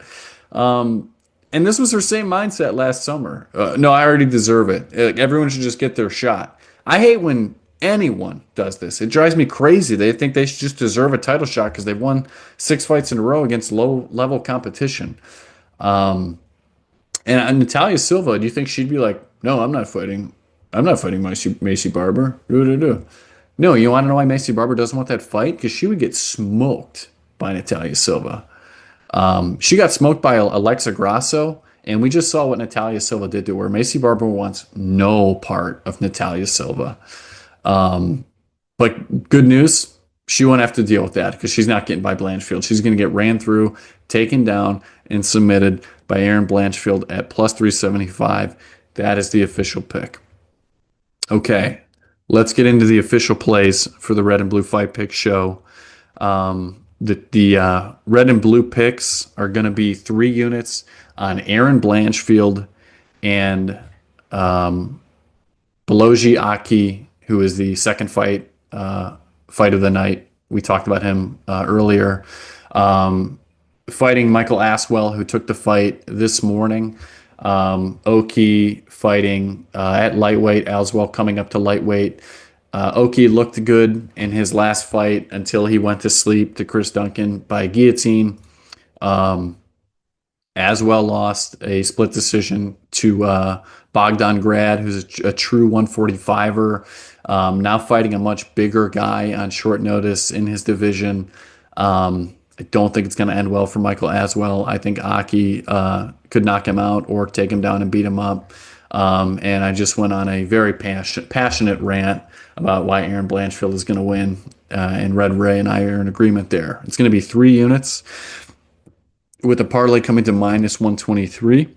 Um, and this was her same mindset last summer. No, I already deserve it. Everyone should just get their shot. I hate when anyone does this. It drives me crazy. They think they should just deserve a title shot because they've won 6 fights in a row against low level competition. Um, and Natalia Silva, do you think she'd be like, no, I'm not fighting. I'm not fighting Macy Barber. Do. No, you want to know why Macy Barber doesn't want that fight? Because she would get smoked by Natalia Silva. She got smoked by Alexa Grasso, and we just saw what Natalia Silva did to her. Macy Barber wants no part of Natalia Silva. But good news, she won't have to deal with that because she's not getting by Blanchfield. She's going to get ran through, taken down, and submitted by Erin Blanchfield at plus 375. That is the official pick. Okay, let's get into the official plays for the Red and Blue Fight Pick show. The red and blue picks are going to be 3 units on Erin Blanchfield and Beloji Aki, who is the second fight of the night. We talked about him earlier. Fighting Michael Aswell, who took the fight this morning. Oki fighting at lightweight, Aswell coming up to lightweight. Oki looked good in his last fight until he went to sleep to Chris Duncan by guillotine. Aswell lost a split decision to Bogdan Grad, who's a true 145er, now fighting a much bigger guy on short notice in his division. I don't think it's going to end well for Michael Aswell. I think Aki could knock him out or take him down and beat him up. And I just went on a very passionate rant about why Erin Blanchfield is going to win. And Red Ray and I are in agreement there. It's going to be 3 units with the parlay coming to minus 123.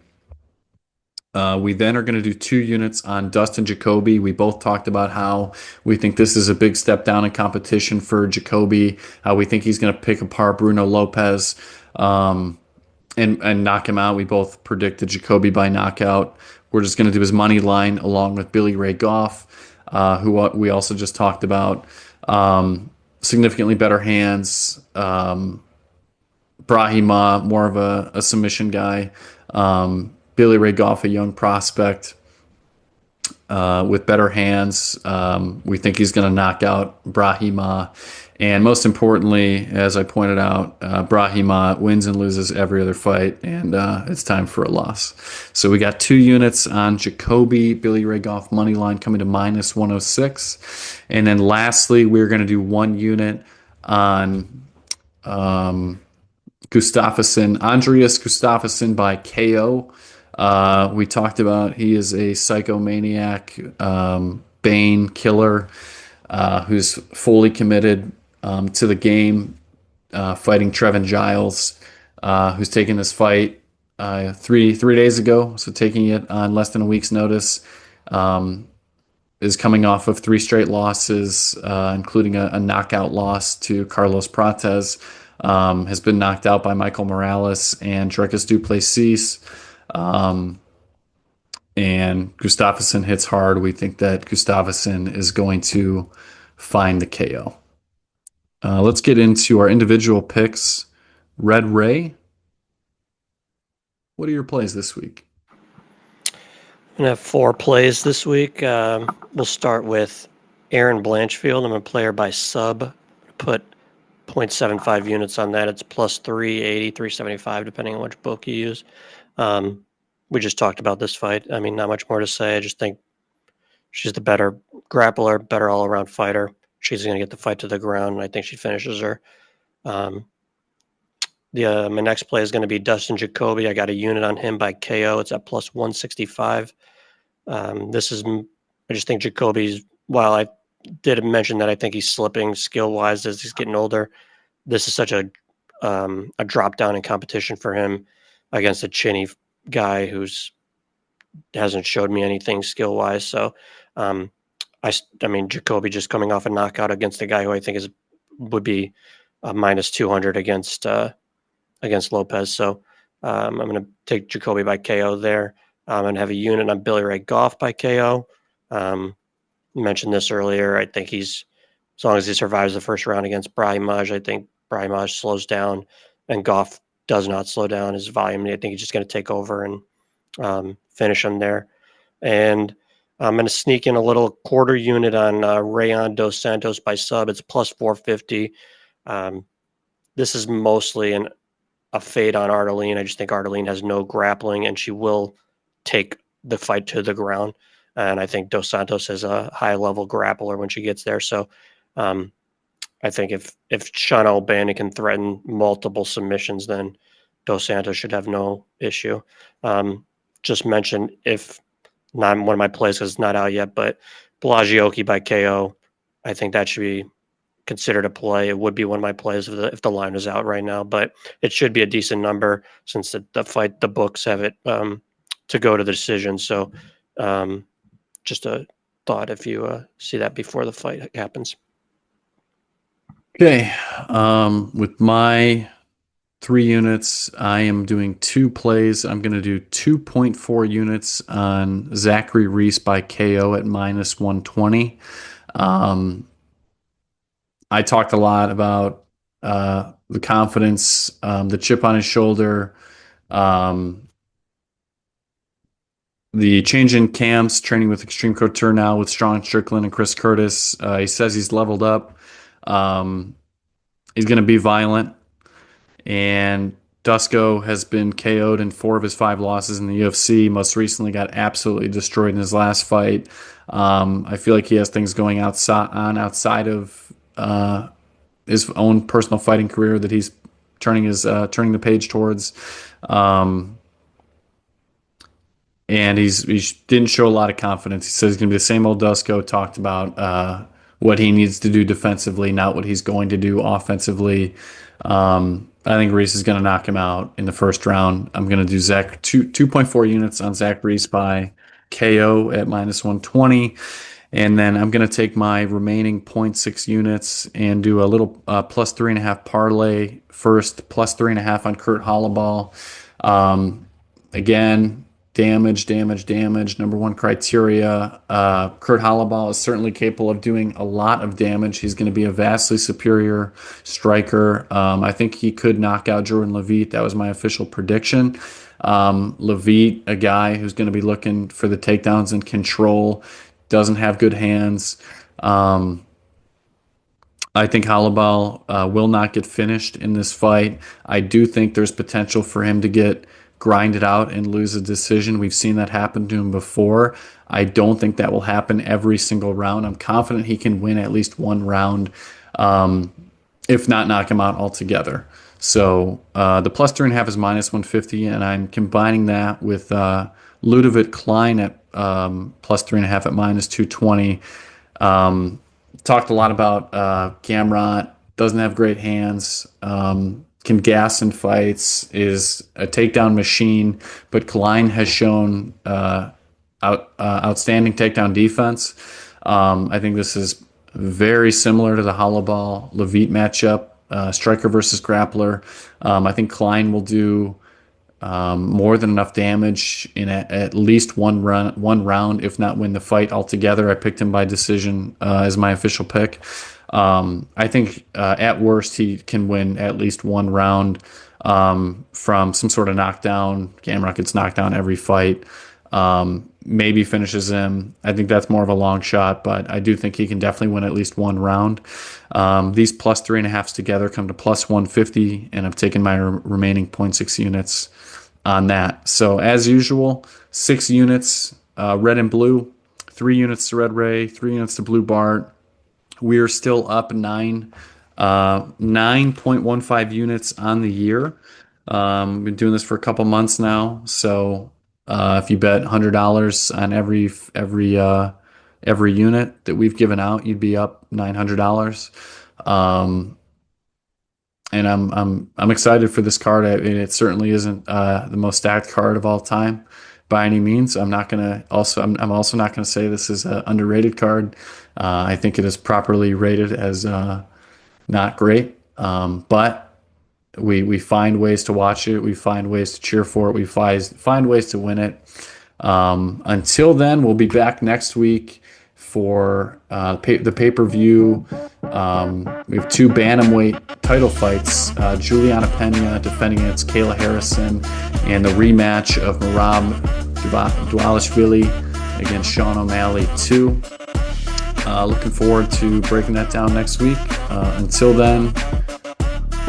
We then are going to do 2 units on Dustin Jacoby. We both talked about how we think this is a big step down in competition for Jacoby, how we think he's going to pick apart Bruno Lopes and knock him out. We both predicted Jacoby by knockout. We're just going to do his money line along with Billy Ray Goff, who we also just talked about. Significantly better hands. Brahimaj, more of a submission guy. Billy Ray Goff, a young prospect with better hands. We think he's going to knock out Brahimaj. And most importantly, as I pointed out, Brahimaj wins and loses every other fight, and it's time for a loss. So we got 2 units on Jacoby, Billy Ray Goff money line coming to minus 106. And then lastly, we're going to do 1 unit on Gustafsson, Andreas Gustafsson by KO. We talked about he is a psychomaniac, Bane killer, who's fully committed to the game, fighting Trevin Giles, who's taking this fight 3 days ago, so taking it on less than a week's notice. Is coming off of 3 straight losses, including a knockout loss to Carlos Prates. Has been knocked out by Michael Morales and Dricus du Plessis. And Gustafsson hits hard. We think that Gustafsson is going to find the KO. Let's get into our individual picks. Red Ray, what are your plays this week? I'm going to have 4 plays this week. We'll start with Erin Blanchfield. I'm going to play her by sub. Put 0.75 units on that. It's plus 380, 375, depending on which book you use. We just talked about this fight. I mean, not much more to say. I just think she's the better grappler, better all-around fighter. She's going to get the fight to the ground, and I think she finishes her. My next play is going to be Dustin Jacoby. I got a unit on him by KO. It's at plus 165. I just think Jacoby's, while I did mention that I think he's slipping skill-wise as he's getting older, this is such a drop down in competition for him against a chinny guy who's hasn't showed me anything skill-wise. So I mean, Jacoby just coming off a knockout against a guy who I think would be a minus 200 against Lopes. So I'm going to take Jacoby by KO there. And have a unit on Billy Ray Goff by KO. Mentioned this earlier. I think as long as he survives the first round against Brahimaj, I think Brahimaj slows down and Goff does not slow down his volume. I think he's just going to take over and finish him there. And I'm going to sneak in a little quarter unit on Rayon dos Santos by sub. It's plus 450. This is mostly a fade on Ardelean. I just think Ardelean has no grappling, and she will take the fight to the ground. And I think Dos Santos is a high-level grappler when she gets there. So I think if Sean O'Bannon can threaten multiple submissions, then Dos Santos should have no issue. Just mentioned, if not one of my plays because it's not out yet, but Blagioki by KO, I think that should be considered a play. It would be one of my plays if the line is out right now, but it should be a decent number since the books have it to go to the decision. So just a thought if you see that before the fight happens. Okay. With my 3 units, I am doing 2 plays. I'm going to do 2.4 units on Zachary Reese by KO at minus 120. I talked a lot about the confidence, the chip on his shoulder, the change in camps, training with Extreme Couture now with Sean Strickland and Chris Curtis. He says he's leveled up. He's going to be violent. And Dusko has been KO'd in 4 of his 5 losses in the UFC. Most recently got absolutely destroyed in his last fight. I feel like he has things going outside of his own personal fighting career that he's turning the page towards. And he didn't show a lot of confidence. He says he's going to be the same old Dusko. Talked about what he needs to do defensively, not what he's going to do offensively. I think Reese is going to knock him out in the first round. I'm going to do 2.4 units on Zach Reese by KO at minus 120. And then I'm going to take my remaining 0.6 units and do a little plus 3.5 parlay first, plus 3.5 on Kurt Holobaugh. Again, damage. Number one criteria. Kurt Holobaugh is certainly capable of doing a lot of damage. He's going to be a vastly superior striker. I think he could knock out Jordan Leavitt. That was my official prediction. Leavitt, a guy who's going to be looking for the takedowns and control, doesn't have good hands. I think Holobaugh will not get finished in this fight. I do think there's potential for him to get grinded out and lose a decision. We've seen that happen to him before. I don't think that will happen every single round. I'm confident he can win at least one round, if not knock him out altogether. So the plus 3.5 is minus 150, and I'm combining that with Ludovic Klein at plus 3.5 at minus 220. Talked a lot about Gamrot. Doesn't have great hands. Can gas in fights, is a takedown machine, but Klein has shown outstanding takedown defense. I think this is very similar to the Holobaugh Leavitt matchup, striker versus grappler. I think Klein will do more than enough damage in at least one round, if not win the fight altogether. I picked him by decision as my official pick. I think at worst he can win at least one round from some sort of knockdown. Gamrot gets knocked down every fight. Maybe finishes him. I think that's more of a long shot, but I do think he can definitely win at least one round. These plus 3.5s together come to plus 150, and I've taken my remaining 0.6 units on that. So as usual, 6 units, red and blue, 3 units to Red Ray, 3 units to Blue Bart. We're still up 9.15 units on the year. Been doing this for a couple months now. So if you bet $100 on every unit that we've given out, you'd be up $900. And I'm excited for this card. I mean, it certainly isn't the most stacked card of all time, by any means. I'm also not gonna say this is an underrated card. I think it is properly rated as not great, but we find ways to watch it. We find ways to cheer for it. We find ways to win it. Until then, we'll be back next week for the pay-per-view. We have 2 bantamweight title fights. Juliana Pena defending against Kayla Harrison, and the rematch of Merab Dvalishvili against Sean O'Malley 2. Looking forward to breaking that down next week. Until then,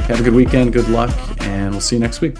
have a good weekend, good luck, and we'll see you next week.